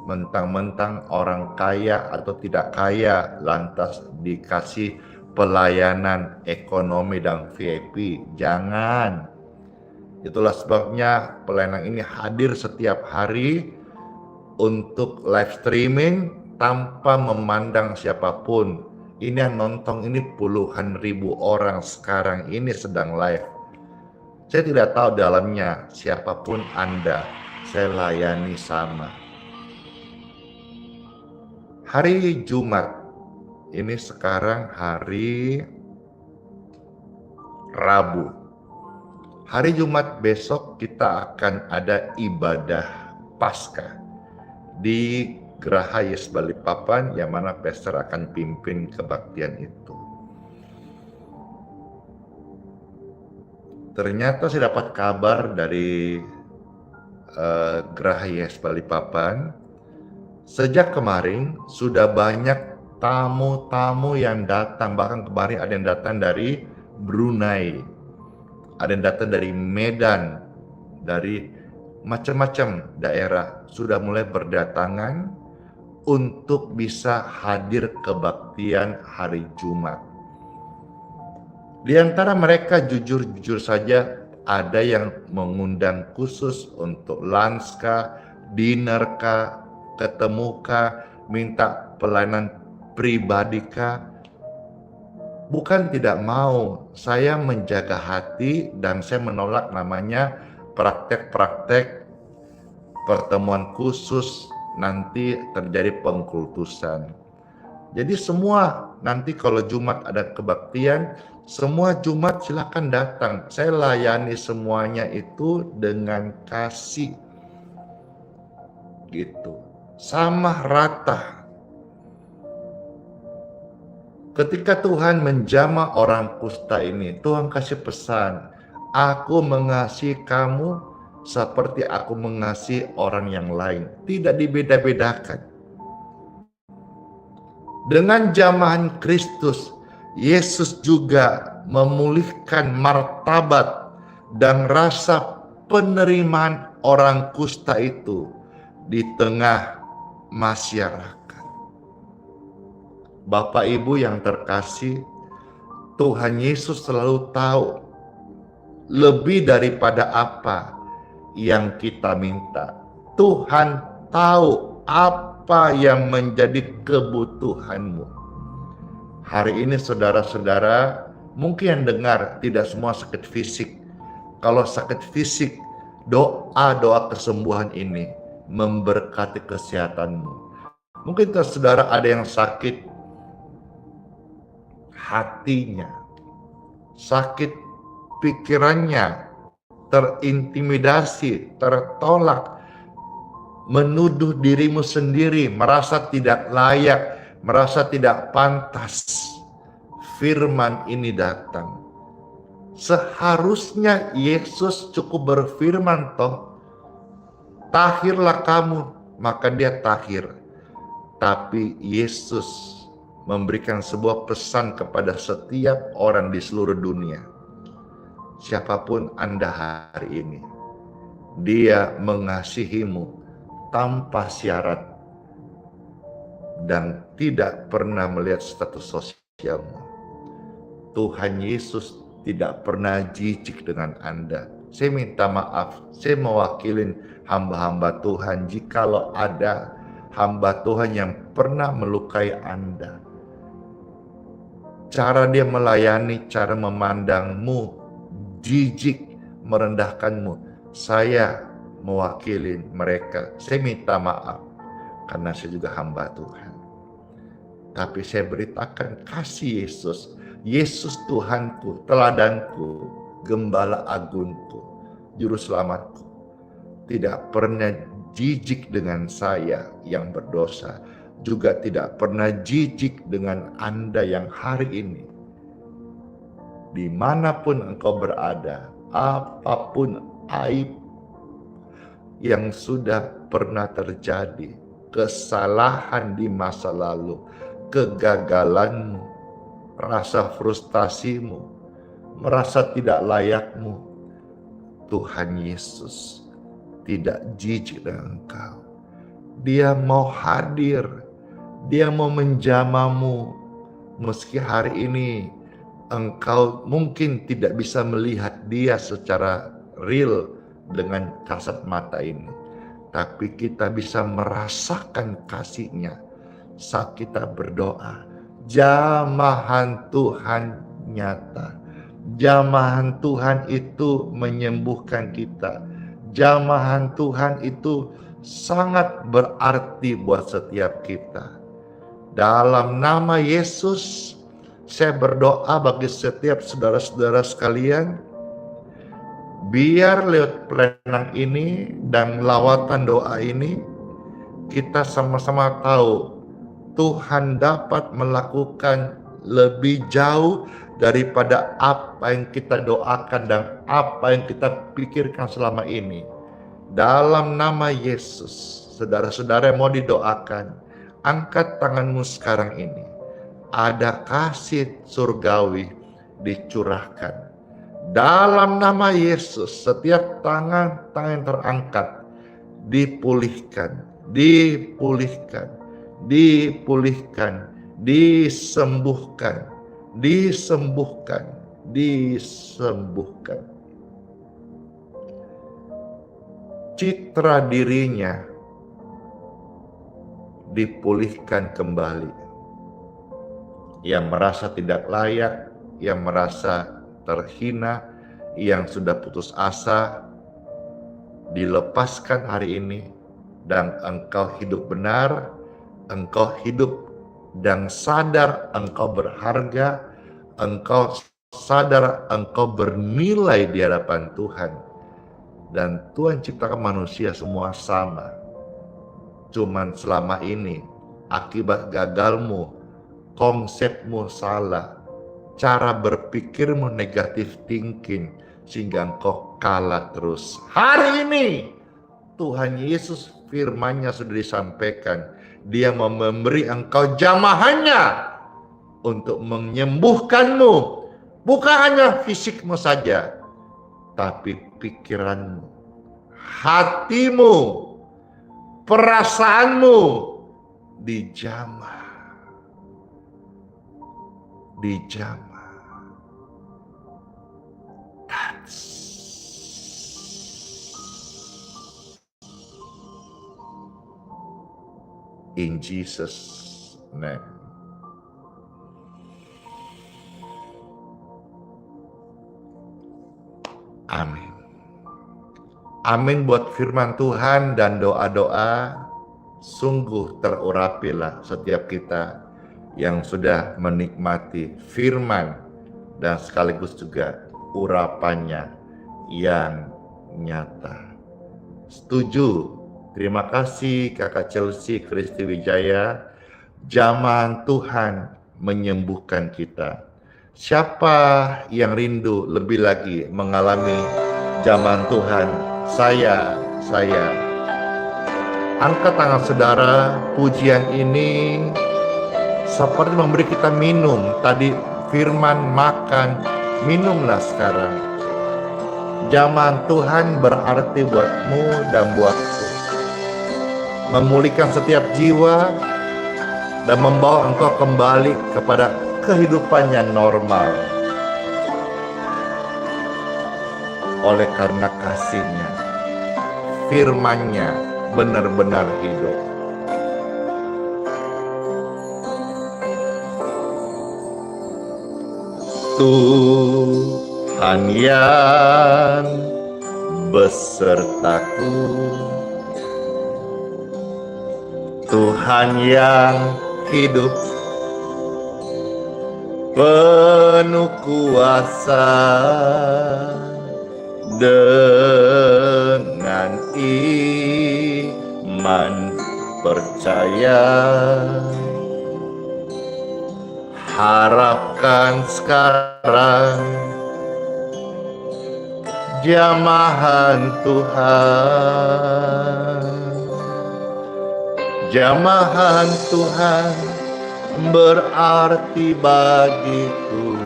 mentang-mentang orang kaya atau tidak kaya lantas dikasih pelayanan ekonomi dan VIP. Jangan. Itulah sebabnya pelayanan ini hadir setiap hari untuk live streaming tanpa memandang siapapun. Ini yang nonton ini puluhan ribu orang sekarang ini sedang live. Saya tidak tahu dalamnya siapapun Anda, saya layani sama. Hari Jumat, ini sekarang hari Rabu. Hari Jumat besok kita akan ada ibadah Paskah di Geraha Yes Balikpapan, yang mana pastor akan pimpin kebaktian itu. Ternyata saya dapat kabar dari Geraha Yes Balikpapan, sejak kemarin sudah banyak tamu-tamu yang datang. Bahkan kemarin ada yang datang dari Brunei, ada yang datang dari Medan, dari macam-macam daerah sudah mulai berdatangan untuk bisa hadir kebaktian hari Jumat. Di antara mereka jujur saja ada yang mengundang khusus untuk lunch kah, dinner kah, ketemu kah, minta pelayanan pribadi kah. Bukan tidak mau, saya menjaga hati dan saya menolak namanya praktek-praktek pertemuan khusus, nanti terjadi pengkultusan. Jadi semua nanti kalau Jumat ada kebaktian, semua Jumat silakan datang. Saya layani semuanya itu dengan kasih. Gitu. Sama rata. Ketika Tuhan menjamah orang kusta ini, Tuhan kasih pesan, aku mengasihi kamu seperti aku mengasihi orang yang lain. Tidak dibeda-bedakan. Dengan jamahan Kristus, Yesus juga memulihkan martabat dan rasa penerimaan orang kusta itu di tengah masyarakat. Bapak Ibu yang terkasih, Tuhan Yesus selalu tahu lebih daripada apa yang kita minta. Tuhan tahu apa yang menjadi kebutuhanmu. Hari ini saudara-saudara mungkin yang dengar tidak semua sakit fisik. Kalau sakit fisik, doa kesembuhan ini memberkati kesehatanmu. Mungkin saudara ada yang sakit hatinya, sakit pikirannya, terintimidasi, tertolak, menuduh dirimu sendiri, merasa tidak layak, merasa tidak pantas. Firman ini datang. Seharusnya Yesus cukup berfirman toh, tahirlah kamu, maka dia tahir. Tapi Yesus memberikan sebuah pesan kepada setiap orang di seluruh dunia. Siapapun Anda hari ini, Dia mengasihimu tanpa syarat dan tidak pernah melihat status sosialmu. Tuhan Yesus tidak pernah jijik dengan Anda. Saya minta maaf, saya mewakilin hamba-hamba Tuhan jikalau ada hamba Tuhan yang pernah melukai Anda. Cara dia melayani, cara memandangmu jijik, merendahkanmu. Saya mewakili mereka. Saya minta maaf karena saya juga hamba Tuhan. Tapi saya beritakan kasih Yesus. Yesus Tuhanku, teladanku, gembala agungku, juru selamatku. Tidak pernah jijik dengan saya yang berdosa, juga tidak pernah jijik dengan Anda yang hari ini, dimanapun engkau berada, apapun aib yang sudah pernah terjadi, kesalahan di masa lalu, kegagalanmu, rasa frustasimu, merasa tidak layakmu, Tuhan Yesus tidak jijik dengan engkau. Dia mau hadir, dia mau menjamamu, meski hari ini engkau mungkin tidak bisa melihat dia secara real dengan kasat mata ini, tapi kita bisa merasakan kasih-Nya saat kita berdoa. Jamahan Tuhan nyata, jamahan Tuhan itu menyembuhkan kita, jamahan Tuhan itu sangat berarti buat setiap kita. Dalam nama Yesus, saya berdoa bagi setiap saudara-saudara sekalian, biar lewat plenang ini dan lawatan doa ini, kita sama-sama tahu Tuhan dapat melakukan lebih jauh daripada apa yang kita doakan dan apa yang kita pikirkan selama ini. Dalam nama Yesus, saudara-saudara yang mau didoakan, angkat tanganmu sekarang ini. Ada kasih surgawi dicurahkan. Dalam nama Yesus, setiap tangan yang terangkat dipulihkan, dipulihkan, dipulihkan, disembuhkan, disembuhkan, disembuhkan. Citra dirinya dipulihkan kembali. Yang merasa tidak layak, yang merasa terhina, yang sudah putus asa, dilepaskan hari ini, dan engkau hidup benar, engkau hidup dan sadar engkau berharga, engkau sadar engkau bernilai di hadapan Tuhan. Dan Tuhan ciptakan manusia semua sama. Cuman selama ini akibat gagalmu, konsepmu salah, cara berpikirmu negatif thinking, sehingga engkau kalah terus. Hari ini Tuhan Yesus firman-Nya sudah disampaikan. Dia mau memberi engkau jamahannya untuk menyembuhkanmu. Bukan hanya fisikmu saja, tapi pikiranmu, hatimu, perasaanmu dijamah. Dijamah. That's in Jesus' name. Amin. Amin buat firman Tuhan dan doa-doa. Sungguh terurapilah setiap kita yang sudah menikmati firman dan sekaligus juga urapannya yang nyata. Setuju. Terima kasih Kakak Chelsea Kristi Wijaya. Zaman Tuhan menyembuhkan kita. Siapa yang rindu lebih lagi mengalami zaman Tuhan? Saya. Angkat tangan saudara, pujian ini seperti memberi kita minum. Tadi firman makan, minumlah sekarang. Zaman Tuhan berarti buatmu dan buatku. Memulihkan setiap jiwa dan membawa engkau kembali kepada kehidupan yang normal. Oleh karena kasih-Nya, firman-Nya benar-benar hidup. Tuhan yang besertaku, Tuhan yang hidup, penuh kuasa, dengan iman percaya, harapkan sekarang jamahan Tuhan. Jamahan Tuhan berarti bagiku.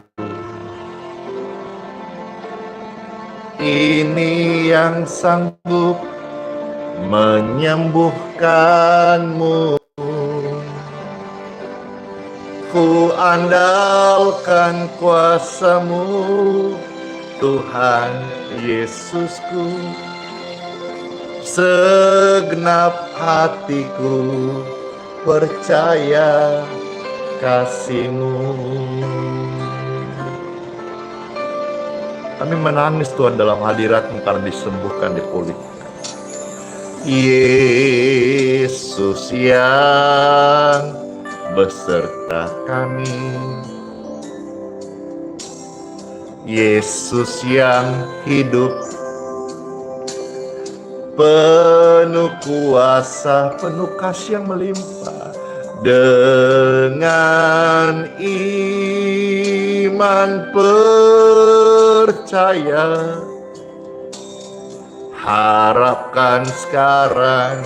Ini yang sanggup menyembuhkanmu. Ku andalkan kuasa-Mu, Tuhan Yesusku. Segenap hatiku percaya kasih-Mu. Kami menangis Tuhan dalam hadirat-Mu karena disembuhkan, dipulihkan. Yesus yang beserta kami, Yesus yang hidup, penuh kuasa, penuh kasih yang melimpah. Dengan iman percaya, harapkan sekarang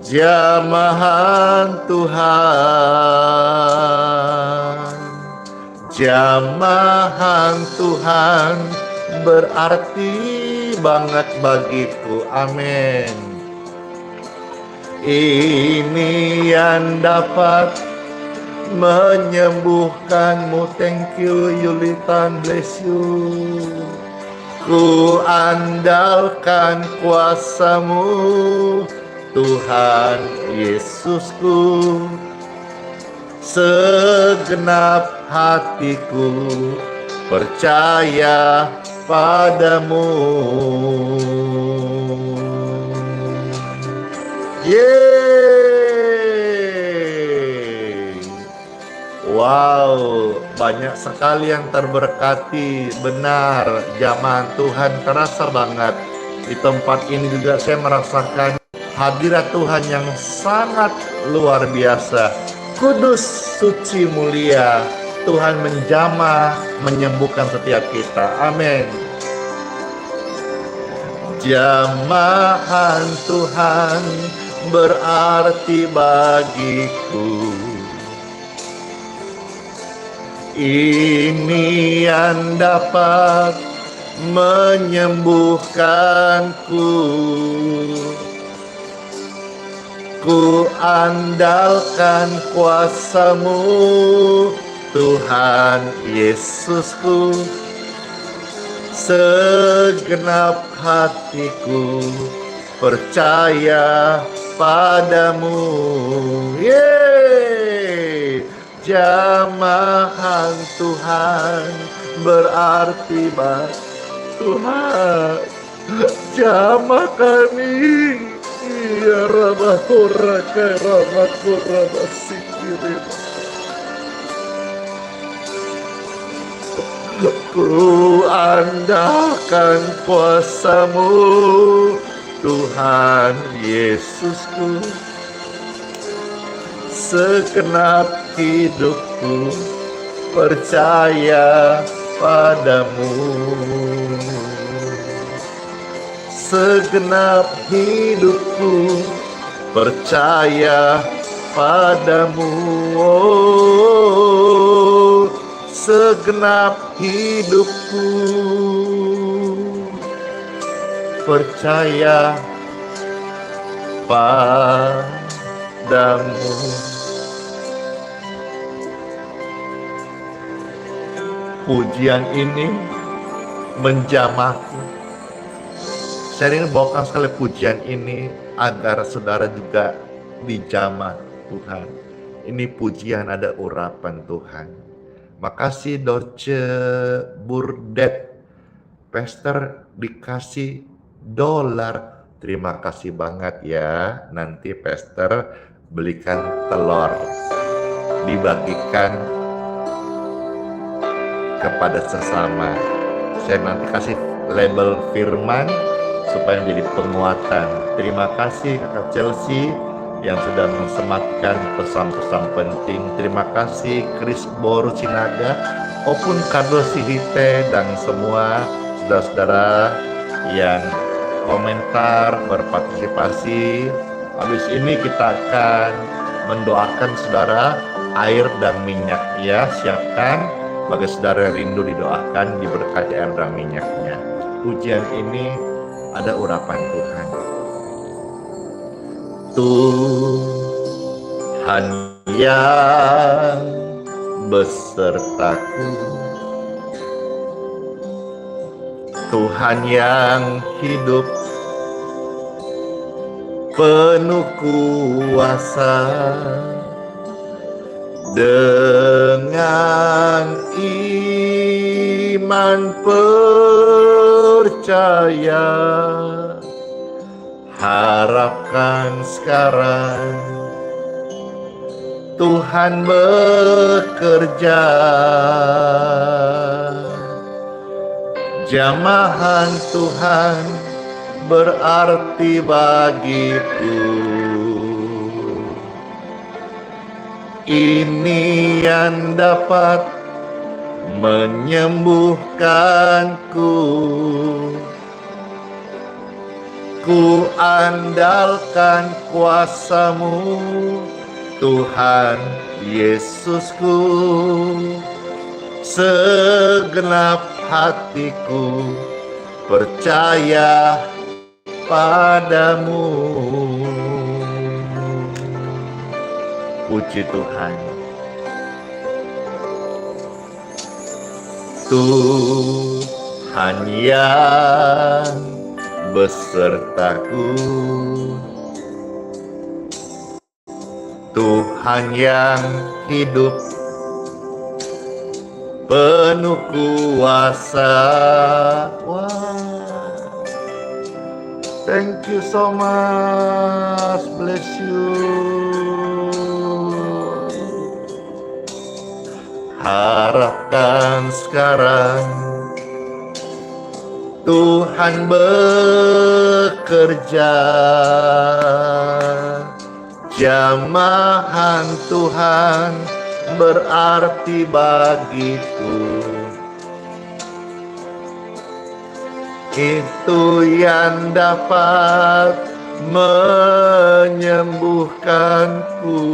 jamahan Tuhan. Jamahan Tuhan berarti banget bagiku. Amin. Ini yang dapat menyembuhkanmu. Thank you Yulitan, bless you. Ku andalkan kuasa-Mu, Tuhan Yesusku. Segenap hatiku percaya padamu. Yeay. Wow, banyak sekali yang terberkati. Benar, jamahan Tuhan terasa banget. Di tempat ini juga saya merasakan hadirat Tuhan yang sangat luar biasa. Kudus, suci, mulia. Tuhan menjamah, menyembuhkan setiap kita. Amin. Jamahan Tuhan berarti bagiku. Ini yang dapat menyembuhkanku. Ku andalkan kuasa-Mu, Tuhan Yesusku. Segenap hatiku percaya padamu. Yeay. Jamahan Tuhan berarti Tuhan jamah kami. Ya Rabah Horaka Rabah Horabah Sikirin. Ku andalkan kuasa-Mu, Tuhan Yesusku. Segenap hidupku percaya padamu. Segenap hidupku percaya padamu. Oh, segenap hidupku percaya padamu. Pujian ini menjamahku. Saya ingin bawakan sekali pujian ini agar saudara juga dijamah Tuhan. Ini pujian ada urapan Tuhan. Makasih Dorce Burdet. Pastor dikasih $. Terima kasih banget ya. Nanti Pastor belikan telur. Dibagikan kepada sesama. Saya nanti kasih label firman. supaya menjadi penguatan. Terima kasih Kakak Chelsea yang sudah mensematkan pesan-pesan penting. Terima kasih Chris Boru Sinaga, maupun Carlo Sihite dan semua saudara-saudara yang komentar, berpartisipasi. Habis ini kita akan mendoakan saudara air dan minyak ya. Siapkan bagi saudara yang rindu didoakan, diberkati air dan minyaknya. Pujian ini ada urapan Tuhan. Tuhan yang besertaku, Tuhan yang hidup penuh kuasa, dengan iman percaya, harapkan sekarang Tuhan bekerja. Jamahan Tuhan berarti bagiku. Ini yang dapat menyembuhkanku. Ku andalkan kuasa-Mu, Tuhan Yesusku. Segenap hatiku percaya padamu. Puji Tuhan. Tuhan yang besertaku, Tuhan yang hidup penuh kuasa. Wah, thank you so much, bless you. Harapkan sekarang Tuhan bekerja. Jamahan Tuhan berarti bagiku. Itu yang dapat menyembuhkanku.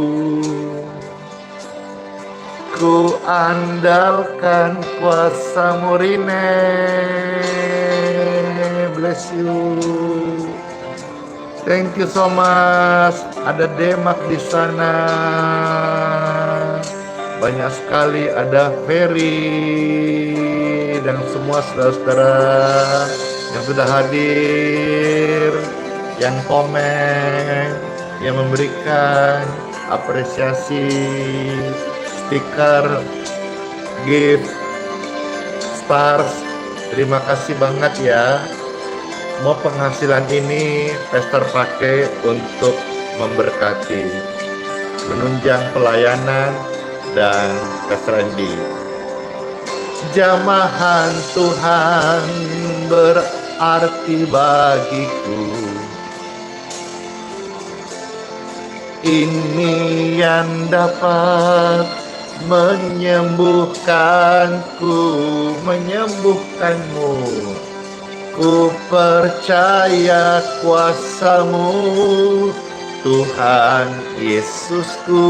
Ku andalkan kuasa-Mu, Rine. Bless you. Thank you so much. Ada Demak di sana. Banyak sekali, ada Ferry dan semua saudara-saudara yang sudah hadir, yang komen, yang memberikan apresiasi, stiker, gift, stars. Terima kasih banget ya. Semua penghasilan ini Pastor pakai untuk memberkati, menunjang pelayanan dan Kasrandi. Jamahan Tuhan berarti bagiku. Ini yang dapat menyembuhkanku, menyembuhkanmu. Ku percaya kuasa-Mu, Tuhan Yesusku.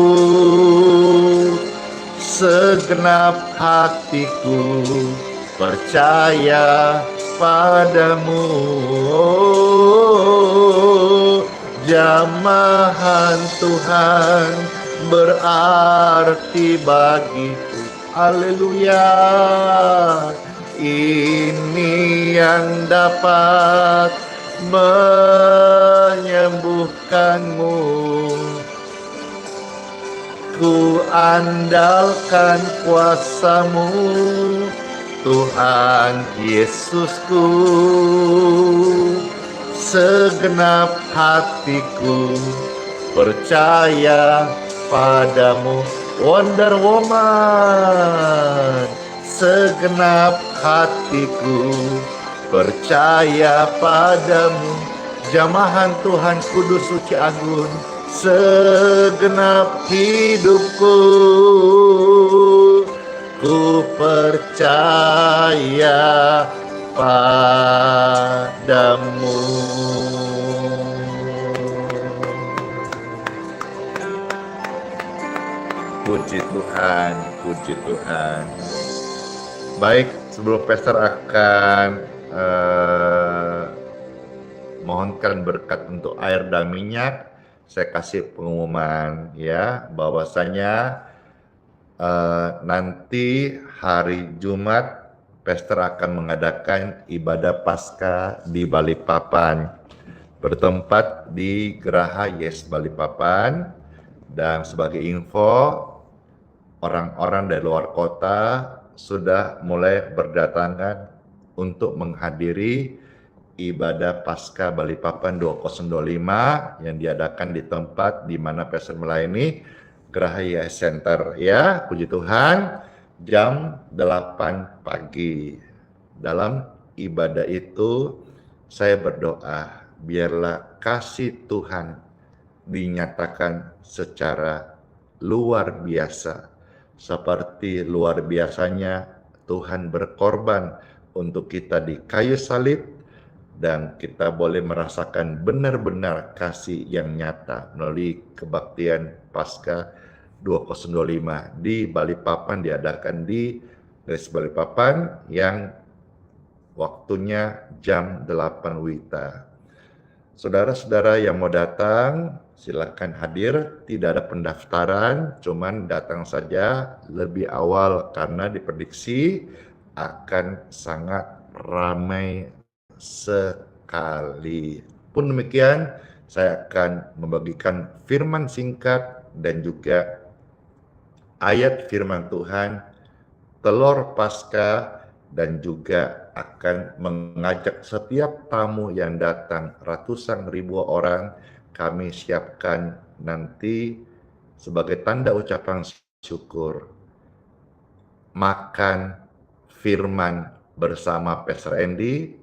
Segenap hatiku percaya padamu. Jamahan Tuhan berarti bagiku. Haleluya. Ini yang dapat menyembuhkanmu. Ku andalkan kuasa-Mu, Tuhan Yesusku. Segenap hatiku percaya padamu. Wonder Woman. Segenap hatiku percaya padamu, jamahan Tuhan Kudus Suci Agung, segenap hidupku. Ku percaya padamu. Puji Tuhan, puji Tuhan. Baik, sebelum Pastor akan mohonkan berkat untuk air dan minyak, saya kasih pengumuman ya, bahwasanya nanti hari Jumat Pastor akan mengadakan ibadah Paskah di Balikpapan, bertempat di Geraha Yes Balikpapan. Dan sebagai info, orang-orang dari luar kota sudah mulai berdatangan untuk menghadiri ibadah Paskah Balikpapan 2025 yang diadakan di tempat di mana Pastor melayani, Geraha Yes Center ya, puji Tuhan, jam 8 pagi. Dalam ibadah itu saya berdoa, biarlah kasih Tuhan dinyatakan secara luar biasa, seperti luar biasanya Tuhan berkorban untuk kita di kayu salib, dan kita boleh merasakan benar-benar kasih yang nyata melalui kebaktian Paskah 2025 di Balikpapan, diadakan di Res Balikpapan yang waktunya jam 8 WITA. Saudara-saudara yang mau datang, silakan hadir, tidak ada pendaftaran, cuman datang saja lebih awal karena diprediksi akan sangat ramai sekali. Pun demikian, saya akan membagikan firman singkat dan juga ayat firman Tuhan, telur Paskah, dan juga akan mengajak setiap tamu yang datang, ratusan ribu orang, kami siapkan nanti sebagai tanda ucapan syukur, makan firman bersama Pastor Andy,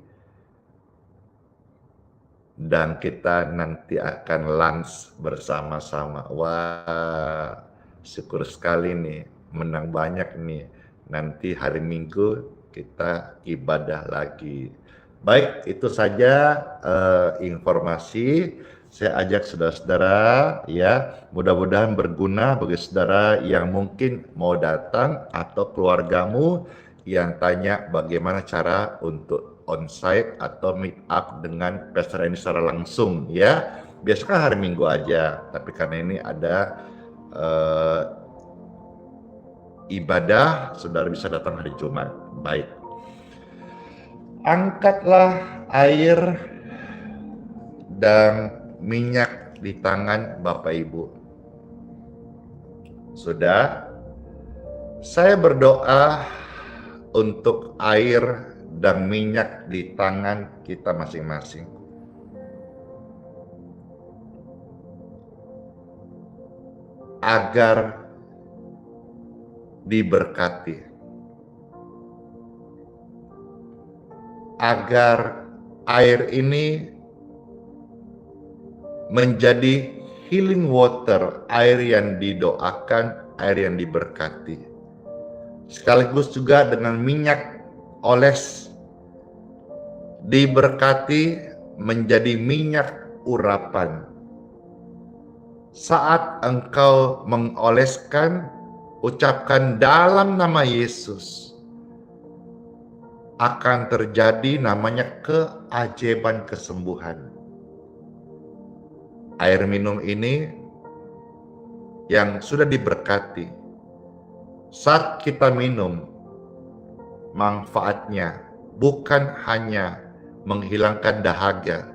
dan kita nanti akan lunch bersama-sama. Wah, syukur sekali nih, menang banyak nih. Nanti hari Minggu kita ibadah lagi. Baik, itu saja informasi. Saya ajak saudara-saudara ya, mudah-mudahan berguna bagi saudara yang mungkin mau datang atau keluargamu yang tanya bagaimana cara untuk onsite atau meet up dengan Pastor Andy secara langsung ya. Biasanya hari Minggu aja, tapi karena ini ada ibadah, saudara bisa datang hari Jumat. Baik. Angkatlah air dan minyak di tangan Bapak Ibu. Sudah? Saya berdoa untuk air dan minyak di tangan kita masing-masing. Agar diberkati. Agar air ini menjadi healing water, air yang didoakan, air yang diberkati. Sekaligus juga dengan minyak oles, diberkati menjadi minyak urapan. Saat engkau mengoleskan, ucapkan dalam nama Yesus, akan terjadi namanya keajaiban kesembuhan. Air minum ini yang sudah diberkati, saat kita minum, manfaatnya bukan hanya menghilangkan dahaga,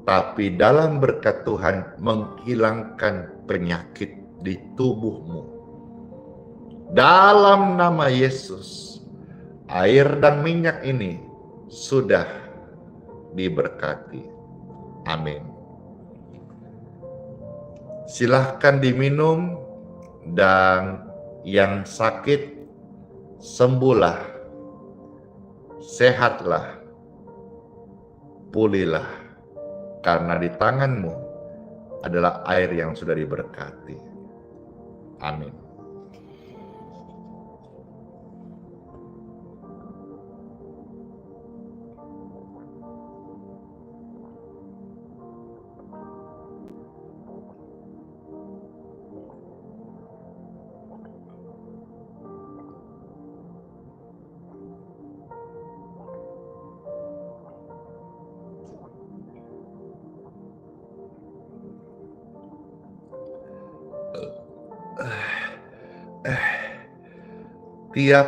tapi dalam berkat Tuhan menghilangkan penyakit di tubuhmu. Dalam nama Yesus, air dan minyak ini sudah diberkati. Amin. Silahkan diminum, dan yang sakit sembuhlah, sehatlah Pulihlah, karena di tanganmu adalah air yang sudah diberkati. Amin. Tiap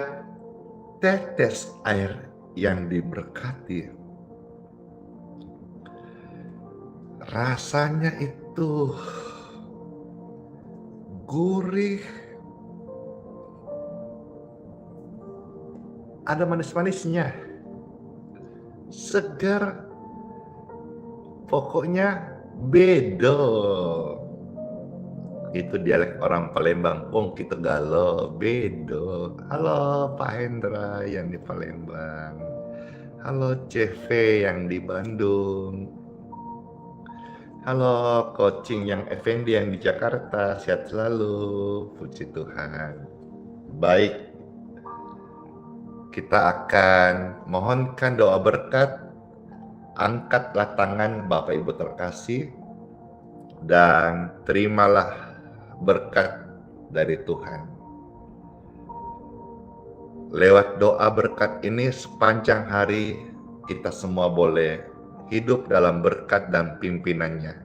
tetes air yang diberkati, rasanya itu gurih, ada manis-manisnya, segar, pokoknya bedo. Itu dialek orang Palembang, wong kita galau, bedo. Halo Pak Hendra yang di Palembang, halo CV yang di Bandung, halo coaching yang Effendi yang di Jakarta, sehat selalu, puji Tuhan. Baik, kita akan mohonkan doa berkat. Angkatlah tangan Bapak Ibu terkasih dan terimalah berkat dari Tuhan. Lewat doa berkat ini sepanjang hari kita semua boleh hidup dalam berkat dan pimpinannya,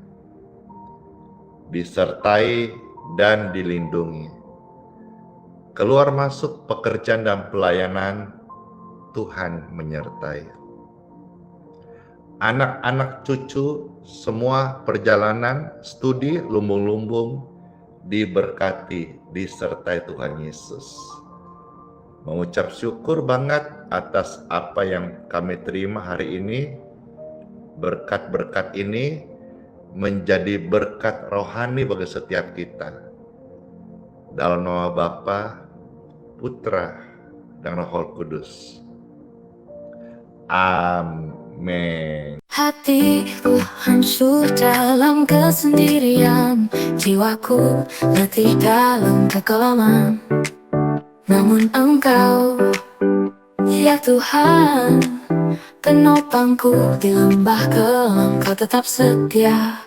disertai dan dilindungi. Keluar masuk pekerjaan dan pelayanan, Tuhan menyertai. Anak-anak cucu semua perjalanan studi lumbung-lumbung diberkati, disertai Tuhan Yesus. Mengucap syukur banget atas apa yang kami terima hari ini. Berkat-berkat ini menjadi berkat rohani bagi setiap kita. Dalam nama Bapa, Putra, dan Roh Kudus. Amin. Hatiku hancur dalam kesendirian, jiwaku letih dalam kekelaman. Namun Engkau, ya Tuhan, penopangku di lembah kelam, Kau tetap setia.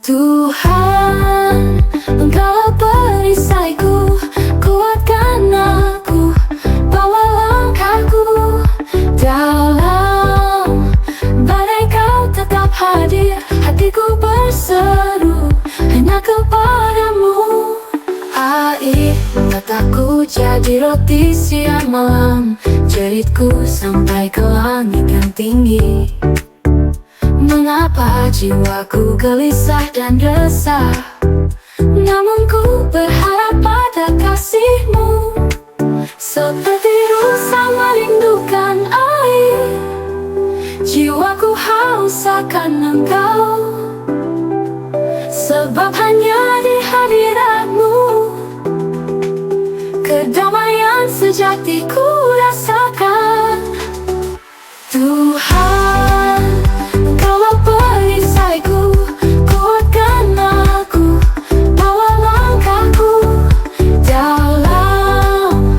Tuhan, Engkau perisaiku, kuatkan aku, bawa langkahku dalam badai, Kau tetap hadir. Hatiku berseru hanya kepadamu. Air mataku jadi roti siang malam, jeritku sampai ke langit yang tinggi. Mengapa jiwaku gelisah dan resah, namun ku berharap pada kasih-Mu. Seperti rusa merindukan air, jiwaku haus akan Engkau. Sebab hanya di hadirat-Mu kedamaian sejati ku rasakan. Tuhan, Engkaulah perisaiku, kuatkan aku, bawa langkahku dalam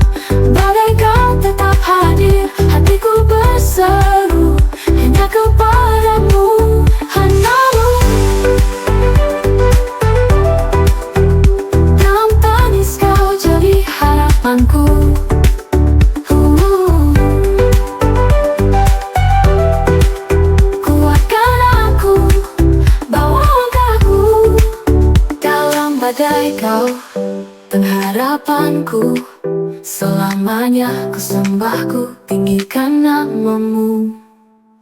badai, Kau tetap hadir. Hatiku berseru hanya kepadamu, hanya-Mu. Dalam tangis Kau jadi harapanku. Kuatkan aku, bawa langkahku dalam badai, Kau pengharapanku. Selamanya ku sembah, ku tinggikan nama-Mu.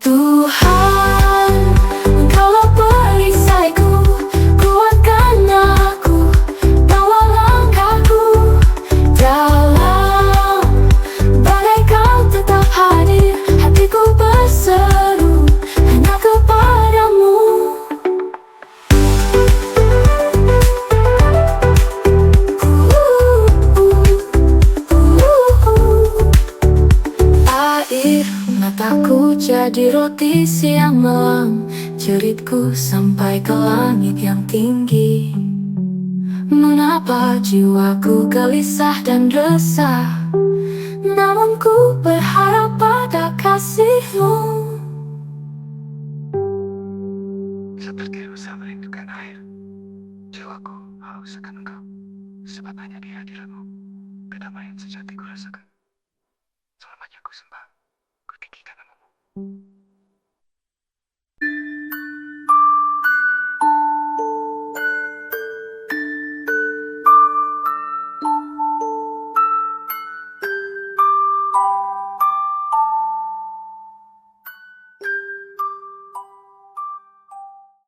Tuhan, Engkaulah perisaiku, kuatkan aku, bawa langkahku dalam badai, Kau tetap hadir. Hatiku berseru hanya kepadamu. Air Mataku jadi roti siang malam, jeritku sampai ke langit yang tinggi. Mengapa jiwaku gelisah dan resah, namun ku berharap pada kasih-Mu. Seperti rusa merindukan air, jiwaku haus akan Engkau, sebab hanya di hadirat-Mu kedamaian sejati ku rasakan. Selamanya ku sembah, ku tinggikan nama-Mu.